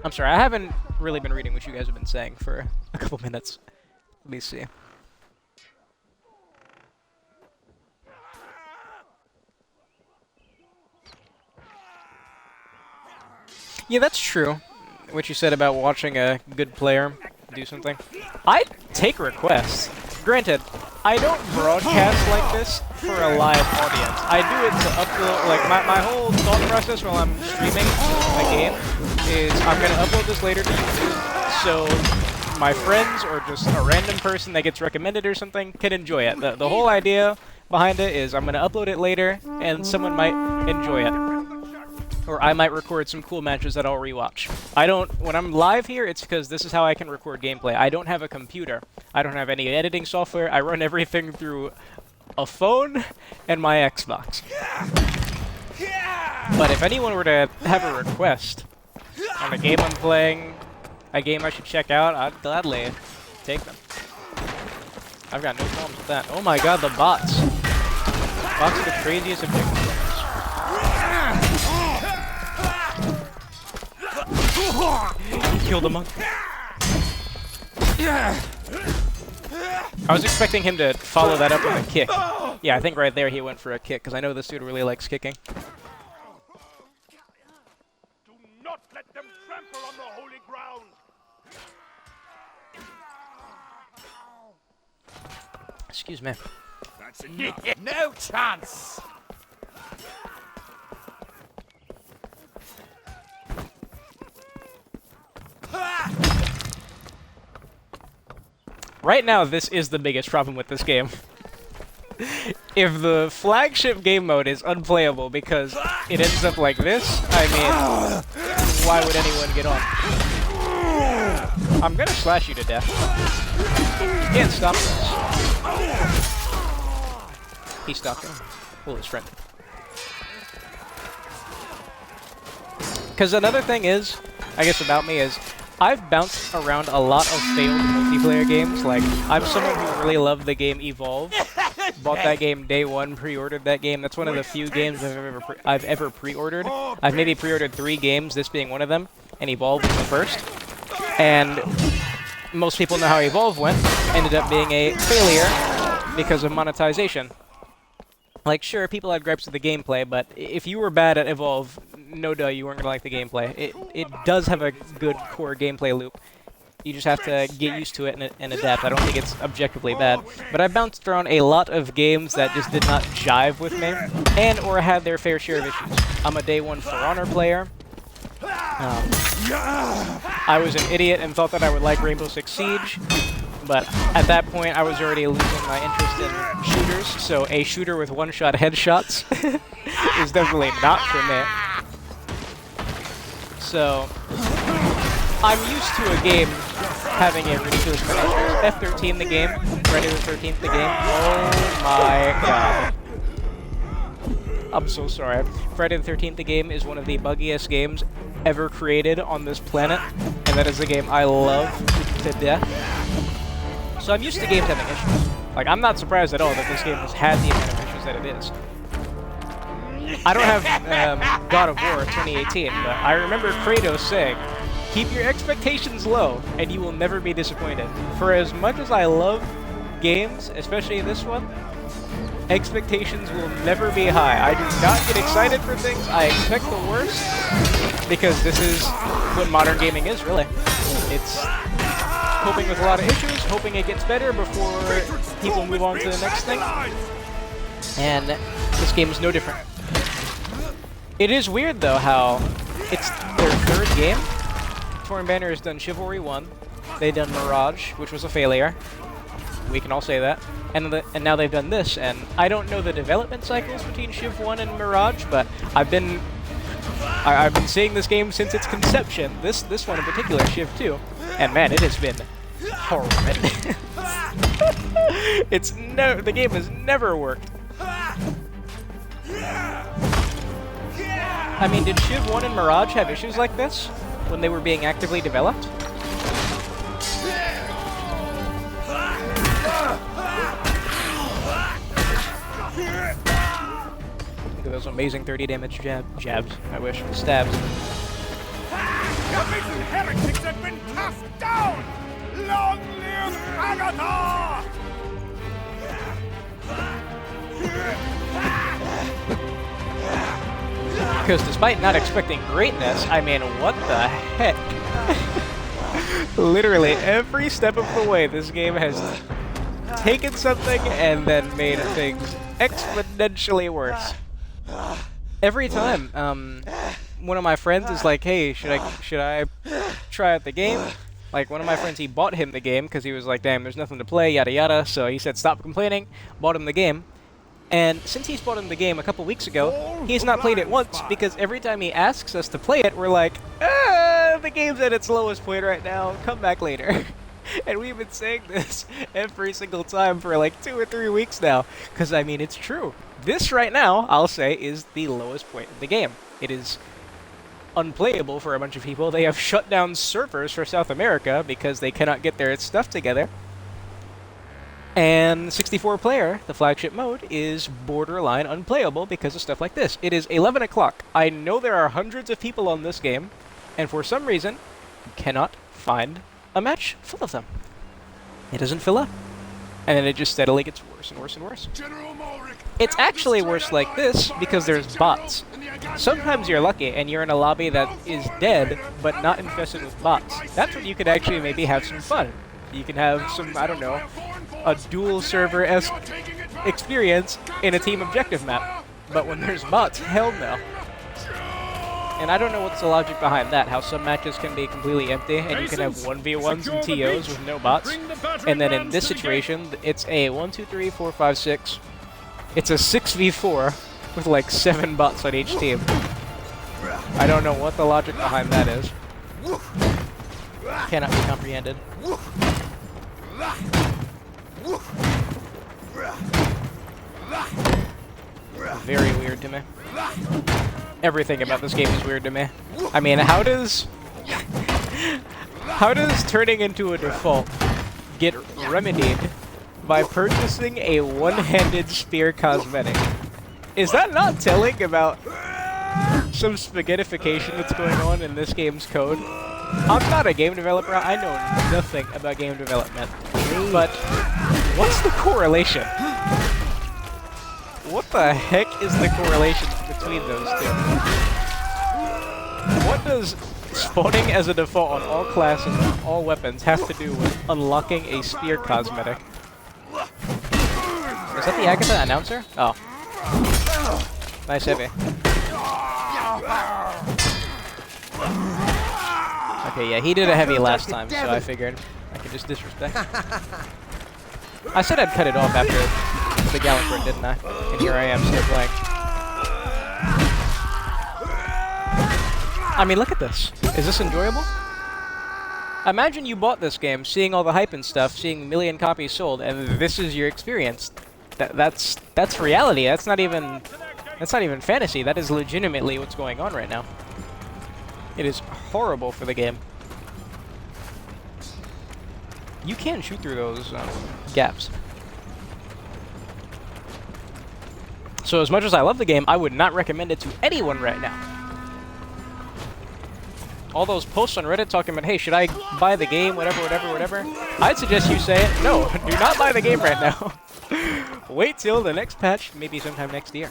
[SPEAKER 1] I'm sorry, I haven't really been reading what you guys have been saying for a couple minutes. Let me see. Yeah, that's true. What you said about watching a good player do something. I take requests. Granted, I don't broadcast like this for a live audience. I do it to upload, like, my whole thought process while I'm streaming a game is I'm going to upload this later to YouTube, so my friends or just a random person that gets recommended or something can enjoy it. The whole idea behind it is I'm going to upload it later, and someone might enjoy it. Or I might record some cool matches that I'll rewatch. When I'm live here, it's because this is how I can record gameplay. I don't have a computer. I don't have any editing software. I run everything through a phone and my Xbox. But if anyone were to have a request on a game I'm playing, a game I should check out, I'd gladly take them. I've got no problems with that. Oh my god, the bots. Bots are the craziest objective players. He killed a monkey. I was expecting him to follow that up with a kick. Yeah, I think right there he went for a kick, because I know this dude really likes kicking.
[SPEAKER 3] Do not let them trample on the holy ground.
[SPEAKER 1] Excuse me.
[SPEAKER 4] That's enough.
[SPEAKER 6] No chance!
[SPEAKER 1] Right now, this is the biggest problem with this game. If the flagship game mode is unplayable because it ends up like this, I mean, why would anyone get on? I'm gonna slash you to death. You can't stop this. He stopped him. Well, his friend. Because another thing is, I guess about me is, I've bounced around a lot of failed multiplayer games. Like, I'm someone who really loved the game Evolve. Bought that game day one, pre-ordered that game. That's one of the few games I've ever pre-ordered. I've maybe pre-ordered 3 games, this being one of them, and Evolve was the first. And most people know how Evolve went. Ended up being a failure because of monetization. Like, sure, people had gripes with the gameplay, but if you were bad at Evolve, no duh, you weren't going to like the gameplay. It does have a good core gameplay loop. You just have to get used to it and adapt. I don't think it's objectively bad. But I bounced around a lot of games that just did not jive with me, and or had their fair share of issues. I'm a day one For Honor player. I was an idiot and thought that I would like Rainbow Six Siege, but at that point I was already losing my interest in shooters, so a shooter with one-shot headshots is definitely not for me. So, I'm used to a game having a ridiculous amount of issues. F13 the game, Friday the 13th the game. Oh my god. I'm so sorry. Friday the 13th the game is one of the buggiest games ever created on this planet, and that is a game I love to death. So I'm used to games having issues. Like, I'm not surprised at all that this game has had the amount of issues that it is. I don't have God of War 2018, but I remember Kratos saying, "Keep your expectations low, and you will never be disappointed." For as much as I love games, especially this one, expectations will never be high. I do not get excited for things. I expect the worst, because this is what modern gaming is, really. It's coping with a lot of issues, hoping it gets better before people move on to the next thing. And this game is no different. It is weird, though, how it's their 3rd game. Torn Banner has done Chivalry 1. They've done Mirage, which was a failure. We can all say that. And now they've done this, and I don't know the development cycles between Civ 1 and Mirage, but I've been seeing this game since its conception. This one in particular, Civ 2, and man, it has been horrific. The game has never worked. I mean, did Civ 1 and Mirage have issues like this when they were being actively developed? Look at those amazing 30 damage jabs. I wish. Stabs.
[SPEAKER 4] The beaten heretics have been cast down! Long live Agatha!
[SPEAKER 1] Because despite not expecting greatness, I mean, what the heck? Literally every step of the way, this game has taken something and then made things exponentially worse. Every time, one of my friends is like, "Hey, should I try out the game?" Like, one of my friends, he bought him the game because he was like, "Damn, there's nothing to play, yada yada." So he said, "Stop complaining." Bought him the game. And since he's bought him the game a couple weeks ago, he's not played it once, because every time he asks us to play it, we're like, the game's at its lowest point right now, come back later. And we've been saying this every single time for like 2 or 3 weeks now, because I mean, it's true. This right now, I'll say, is the lowest point of the game. It is unplayable for a bunch of people. They have shut down servers for South America because they cannot get their stuff together. And 64-player, the flagship mode, is borderline unplayable because of stuff like this. It is 11 o'clock. I know there are hundreds of people on this game, and for some reason, you cannot find a match full of them. It doesn't fill up. And then it just steadily gets worse and worse and worse.
[SPEAKER 3] General Mulrick,
[SPEAKER 1] It's actually worse like this because there's bots. Sometimes you're lucky and you're in a lobby that is dead, but not infested with bots. That's when you could actually maybe have some fun. You can have some, I don't know, a dual server-esque experience in a team objective map. But when there's bots, hell no. And I don't know what's the logic behind that, how some matches can be completely empty and you can have 1v1s and TOs with no bots. And then in this situation, it's a 1, 2, 3, 4, 5, 6. It's a 6v4 with like 7 bots on each team. I don't know what the logic behind that is. Cannot be comprehended. Very weird to me. Everything about this game is weird to me. I mean, how does turning into a default get remedied by purchasing a one-handed spear cosmetic? Is that not telling about some spaghettification that's going on in this game's code? I'm not a game developer, I know nothing about game development. But what's the correlation? What the heck is the correlation between those two? What does spawning as a default on all classes and all weapons have to do with unlocking a spear cosmetic? Is that the Agatha announcer? Oh. Nice heavy. Okay, yeah, he did a heavy last time, so I figured I could just disrespect. I said I'd cut it off after the Gallantford, didn't I? And here I am still playing. I mean, look at this. Is this enjoyable? Imagine you bought this game, seeing all the hype and stuff, seeing a million copies sold, and this is your experience. That's reality. That's not even fantasy. That is legitimately what's going on right now. It is horrible for the game. You can shoot through those gaps. So as much as I love the game, I would not recommend it to anyone right now. All those posts on Reddit talking about, hey, should I buy the game, whatever, whatever, whatever. I'd suggest you say it. No, do not buy the game right now. Wait till the next patch, maybe sometime next year.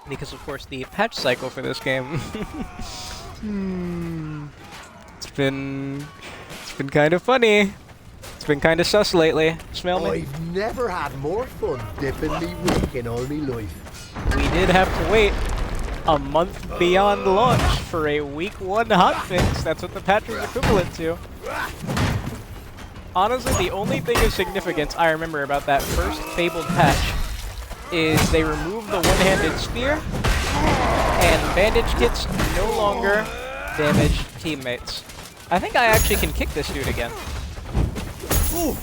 [SPEAKER 1] Because, of course, the patch cycle for this game... It's been kind of funny. It's been kind of sus lately. Smell me?
[SPEAKER 2] I've never had more fun dipping me week in all my life.
[SPEAKER 1] We did have to wait a month beyond launch for a week 1 hotfix. That's what the patch was equivalent to. Honestly, the only thing of significance I remember about that first Fabled patch is they removed the one-handed spear, and bandage kits no longer damage teammates. I think I actually can kick this dude again. What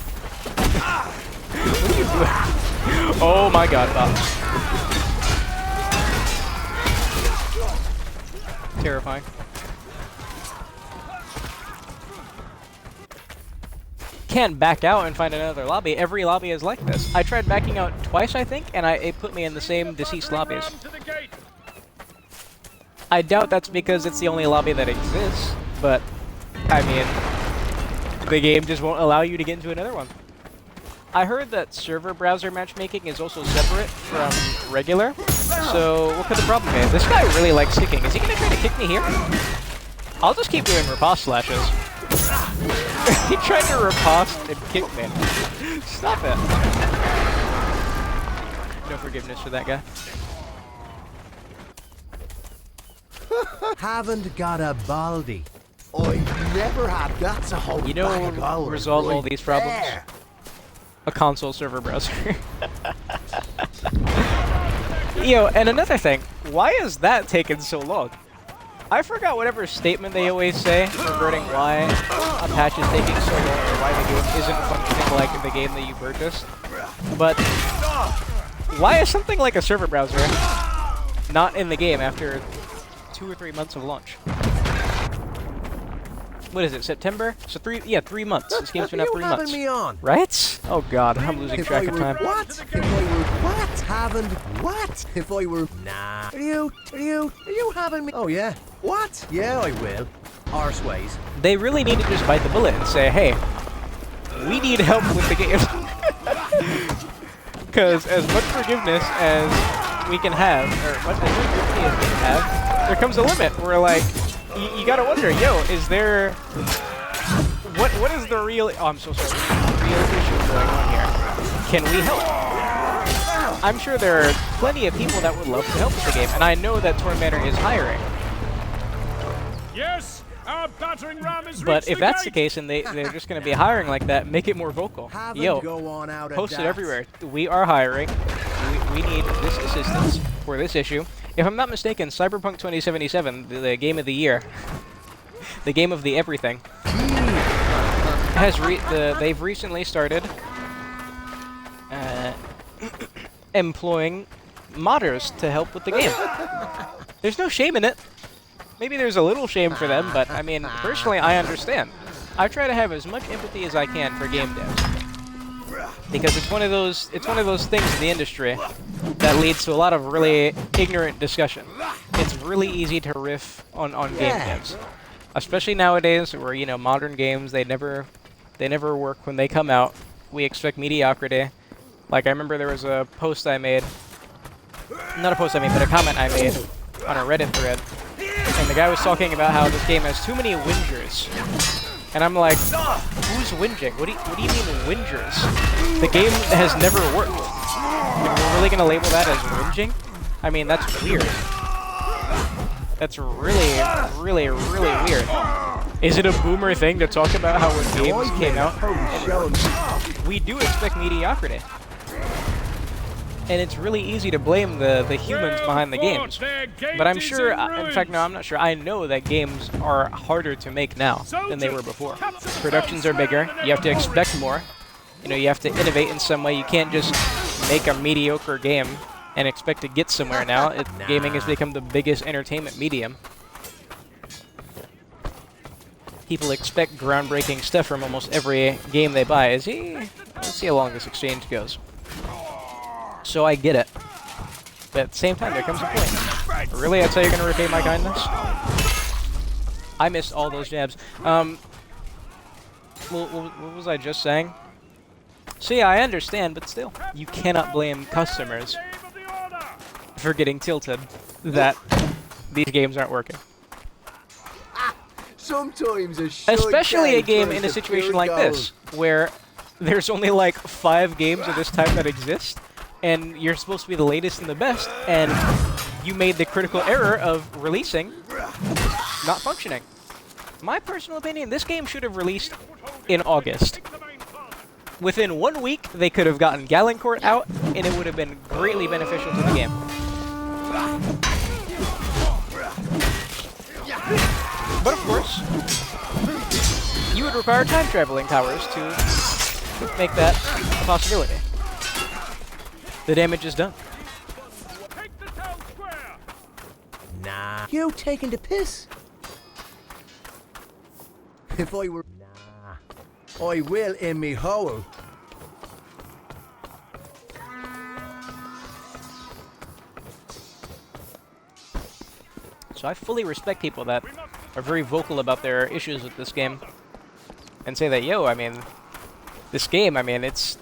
[SPEAKER 1] are you doing? Oh my god, bots. Terrifying. Can't back out and find another lobby. Every lobby is like this. I tried backing out twice, I think, and it put me in the same deceased lobbies. I doubt that's because it's the only lobby that exists, but, I mean, the game just won't allow you to get into another one. I heard that server browser matchmaking is also separate from regular, so what could the problem be? This guy really likes kicking. Is he gonna try to kick me here? I'll just keep doing riposte slashes. He tried to riposte and kick me. Stop it. No forgiveness for that guy.
[SPEAKER 2] Haven't got a baldy. I've never had. That's a whole.
[SPEAKER 1] You know what will resolve all these problems?
[SPEAKER 2] There.
[SPEAKER 1] A console server browser. Yo, and another thing, why is that taking so long? I forgot whatever statement they always say regarding why a patch is taking so long or why the game isn't functioning like the game that you purchased. But why is something like a server browser not in the game after 2 or 3 months of launch? What is it, September? So 3 months. This game's been out 3 months.
[SPEAKER 2] Me on?
[SPEAKER 1] Right? Oh god, I'm losing track of time.
[SPEAKER 2] What? If I were what? Haven't what? If I were nah. Are you having me? Oh yeah. What? Yeah, I will. Arseways.
[SPEAKER 1] They really need to just bite the bullet and say, hey, we need help with the game. Because as much forgiveness as we can have, or as much empathy as we can have, there comes a limit where, like, you gotta wonder, yo, is there... What is the real... Oh, I'm so sorry. Real issue going on here? Can we help? I'm sure there are plenty of people that would love to help with the game, and I know that Tormentor is hiring.
[SPEAKER 4] Yes, our battering ram is.
[SPEAKER 1] But if that's the case, and they're just going to be hiring like that, make it more vocal. Yo, post it everywhere. We are hiring. We need this assistance for this issue. If I'm not mistaken, Cyberpunk 2077, the game of the year, the game of the everything, has they've recently started employing modders to help with the game. There's no shame in it. Maybe there's a little shame for them, but I mean, personally, I understand. I try to have as much empathy as I can for game devs, because it's one of those things in the industry that leads to a lot of really ignorant discussion. It's really easy to riff on game devs, especially nowadays, where, you know, modern games, they never work when they come out. We expect mediocrity. Like, I remember there was a post I made, not a post I made, but a comment I made on a Reddit thread, and the guy was talking about how this game has too many whingers. And I'm like, who's whinging? What do you mean whingers? The game has never worked. And we're really going to label that as whinging? I mean, that's weird. That's really, really, really weird. Is it a boomer thing to talk about how when games came out? We do expect mediocrity. And it's really easy to blame the humans behind the games. But I'm sure, in fact, no, I'm not sure. I know that games are harder to make now than they were before. Productions are bigger. You have to expect more. You know, you have to innovate in some way. You can't just make a mediocre game and expect to get somewhere now. Gaming has become the biggest entertainment medium. People expect groundbreaking stuff from almost every game they buy. Let's see how long this exchange goes. So I get it. But at the same time, there comes a point. Really? That's how you're going to repay my kindness? I missed all those jabs. What was I just saying? So yeah, I understand, but still, you cannot blame customers for getting tilted that these games aren't working.
[SPEAKER 2] Sometimes
[SPEAKER 1] especially a game in a situation like this, where there's only like 5 games of this type that exist, and you're supposed to be the latest and the best, and you made the critical error of releasing not functioning. My personal opinion, this game should have released in August. Within 1 week, they could have gotten Galencourt out, and it would have been greatly beneficial to the game. But of course, you would require time-traveling powers to make that a possibility. The damage is done.
[SPEAKER 2] Nah. You taking the piss? If I were... Nah. I will in me hole.
[SPEAKER 1] So I fully respect people that are very vocal about their issues with this game and say that, yo, I mean, this game, I mean, it's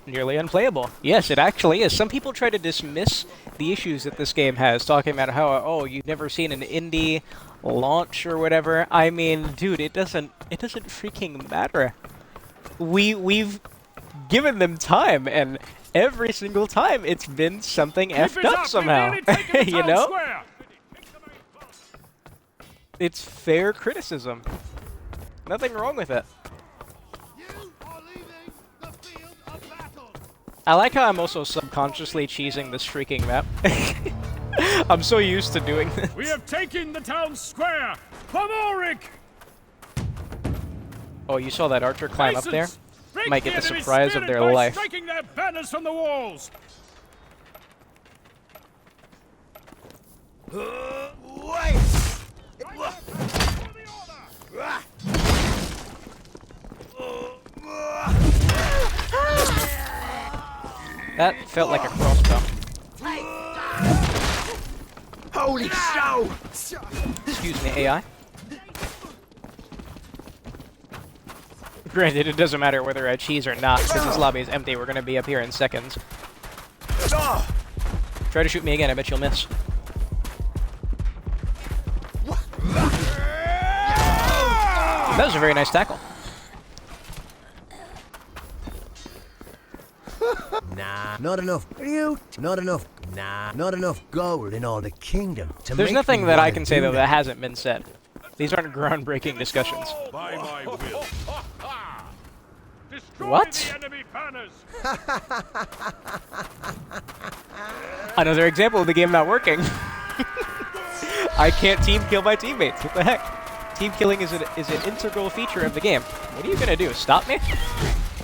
[SPEAKER 1] nearly unplayable. Yes, it actually is. Some people try to dismiss the issues that this game has, talking about how, oh, you've never seen an indie launch or whatever. I mean, dude, it doesn't freaking matter. We've given them time, and every single time it's been something effed up somehow. You know? It's fair criticism. Nothing wrong with it. I like how I'm also subconsciously cheesing this freaking map. I'm so used to doing this.
[SPEAKER 4] We have taken the town square! Pomoric!
[SPEAKER 1] Oh, you saw that archer climb up there? Might get the surprise of their life.
[SPEAKER 4] Striking their banners from the walls!
[SPEAKER 1] That felt like a crossbow.
[SPEAKER 2] Holy cow!
[SPEAKER 1] Excuse me, AI. Granted, it doesn't matter whether I cheese or not, because this lobby is empty. We're going to be up here in seconds. Try to shoot me again, I bet you'll miss. That was a very nice tackle.
[SPEAKER 2] Nah, not enough. Not enough. Nah, not enough gold in all the kingdom.
[SPEAKER 1] There's nothing that I can say, though, that hasn't been said. These aren't groundbreaking discussions.
[SPEAKER 4] By my will.
[SPEAKER 1] What? Another example of the game not working. I can't team kill my teammates. What the heck? Team killing is an integral feature of the game. What are you gonna do? Stop me? You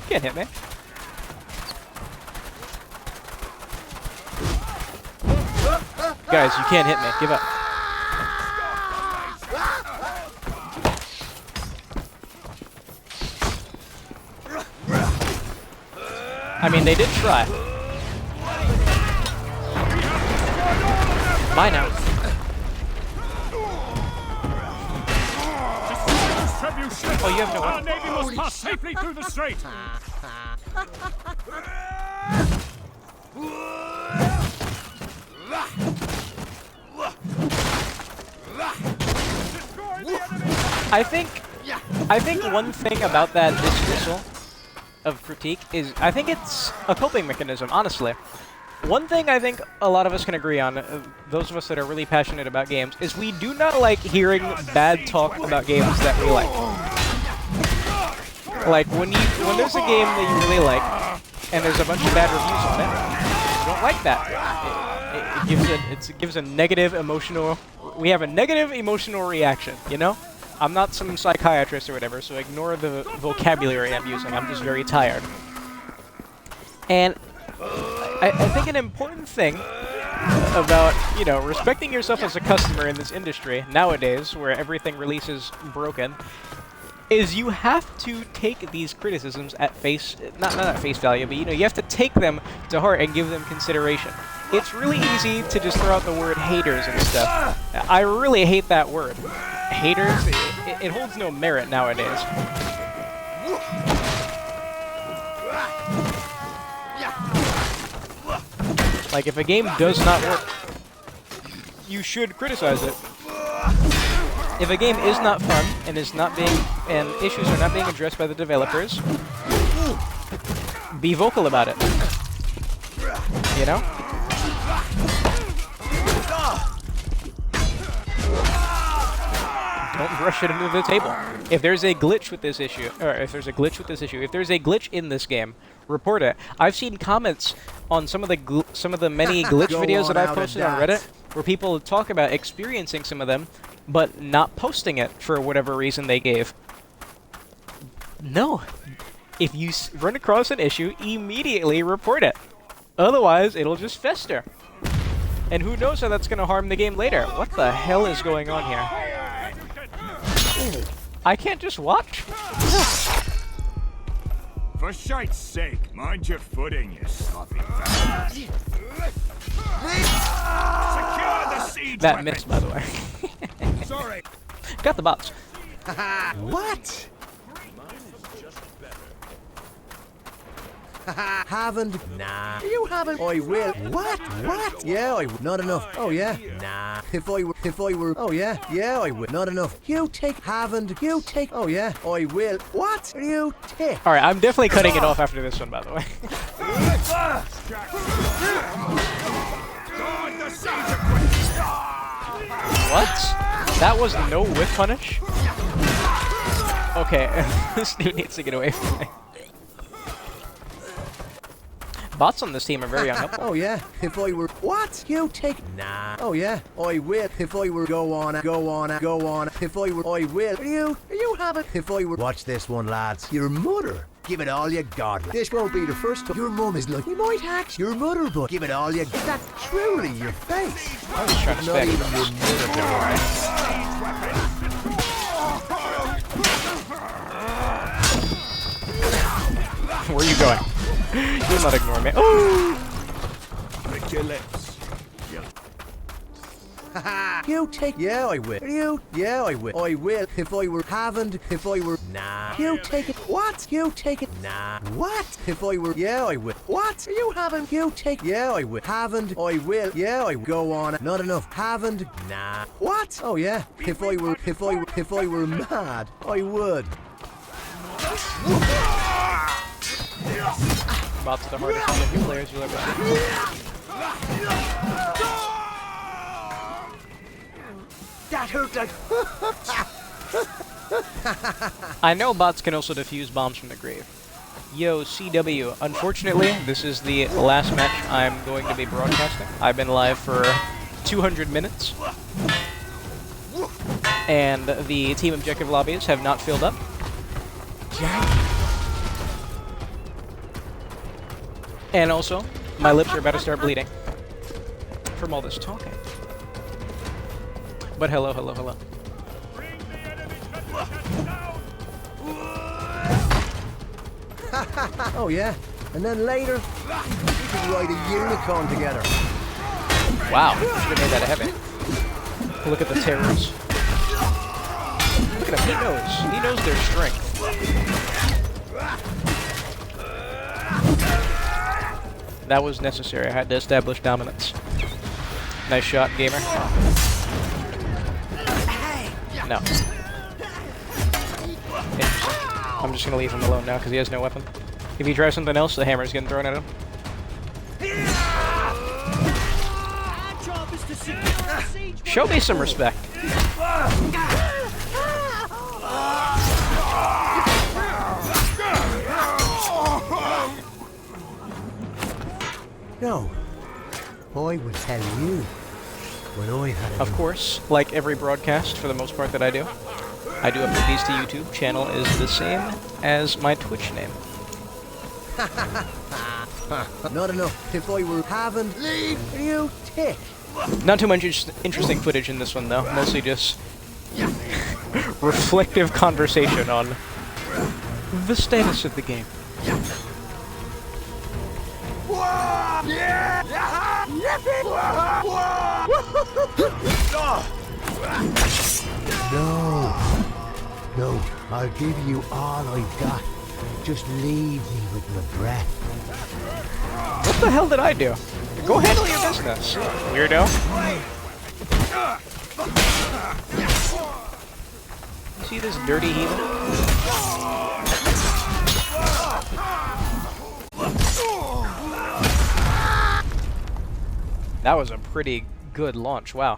[SPEAKER 1] can't hit me. Guys, you can't hit me. Give up. I mean, they did try. Bye now. Oh, you have no
[SPEAKER 4] Our navy must pass safely through the strait.
[SPEAKER 1] I think one thing about that dismissal of critique is I think it's a coping mechanism, honestly. One thing I think a lot of us can agree on, those of us that are really passionate about games, is we do not like hearing bad talk about games that we like. Like, when there's a game that you really like, and there's a bunch of bad reviews on it, you don't like that. It gives a negative emotional... We have a negative emotional reaction, you know? I'm not some psychiatrist or whatever, so ignore the vocabulary I'm using. I'm just very tired. And I think an important thing about, you know, respecting yourself as a customer in this industry nowadays, where everything releases broken, is you have to take these criticisms at not at face value, but, you know, you have to take them to heart and give them consideration. It's really easy to just throw out the word haters and stuff. I really hate that word. Haters, it holds no merit nowadays. Like, if a game does not work, you should criticize it. If a game is not fun and and issues are not being addressed by the developers, be vocal about it. You know? Don't brush it under the table. If there's a glitch with this issue, if there's a glitch in this game, report it. I've seen comments on some of the many glitch videos that I've posted on Reddit, where people talk about experiencing some of them, but not posting it for whatever reason they gave. No. If you run across an issue, immediately report it. Otherwise, it'll just fester. And who knows how that's going to harm the game later. What the hell is going on here? I can't just watch?
[SPEAKER 4] For shite's sake, mind your footing, you sloppy bastard. Secure the siege
[SPEAKER 1] That
[SPEAKER 4] weapon.
[SPEAKER 1] missed, by the way.
[SPEAKER 4] Sorry.
[SPEAKER 1] Got the bots.
[SPEAKER 2] What? Haven't. Nah. You haven't. I will. What? What? Yeah, I will. Not enough. Oh, yeah. Nah. If I were. Oh, yeah. Yeah, I will. Not enough. You take. Haven't. You take. Oh, yeah. I will. What? You take.
[SPEAKER 1] Alright, I'm definitely cutting it off after this one, by the way. What? That was no whiff punish? Okay, this dude needs to get away from me. Bots on this team are very unhelpful.
[SPEAKER 2] Oh yeah, if I were... What? You take... Nah. Oh yeah, I will. If I were... Go on. If I were... I will. You have it. If I were... Watch this one, lads. Your mother. Give it all you got. This won't be the first time. Your mum is like, we might ask your mother, but give it all you got. That's truly your face.
[SPEAKER 1] I was trying to
[SPEAKER 2] Not
[SPEAKER 1] spec.
[SPEAKER 2] even your mother.
[SPEAKER 1] Where are you going? You'll not ignore me. Oh!
[SPEAKER 4] Lick your lips.
[SPEAKER 2] You take. Yeah, I will. You. Yeah, I will. I will. If I were haven't. If I were. Nah. You take it. What? You take it. Nah. What? If I were. Yeah, I will. What? You haven't. You take. Yeah, I will. Haven't. I will. Yeah, I will. Go on. Not enough. Haven't. Nah. What? Oh yeah. If I were. If I were mad, I would.
[SPEAKER 1] Bots are the hardest objective players you'll ever see.
[SPEAKER 2] That hurt like.
[SPEAKER 1] I know bots can also defuse bombs from the grave. Yo, CW, unfortunately, this is the last match I'm going to be broadcasting. I've been live for 200 minutes. And the team objective lobbies have not filled up. And also, my lips are about to start bleeding from all this talking. But hello, hello, hello.
[SPEAKER 2] Oh yeah, and then later we can ride a unicorn together.
[SPEAKER 1] Wow, should have made that a heavy. Look at the terrors. Look at him, he knows their strength. That was necessary, I had to establish dominance. Nice shot, gamer. No. Interesting. I'm just gonna leave him alone now because he has no weapon. If he tries something else, the hammer's getting thrown at him. Show me some respect.
[SPEAKER 2] No, I would tell you when I had it.
[SPEAKER 1] Of course, like every broadcast, for the most part that I do upload these to YouTube. Channel is the same as my Twitch name.
[SPEAKER 2] Not enough. If I were haven't, leave you tick.
[SPEAKER 1] Not too much interesting footage in this one, though. Mostly just reflective conversation on the status of the game.
[SPEAKER 2] No, I'll give you all I've got. Just leave me with my breath.
[SPEAKER 1] What the hell did I do? Go handle your business, weirdo. See this dirty heathen? That was a pretty good launch, wow.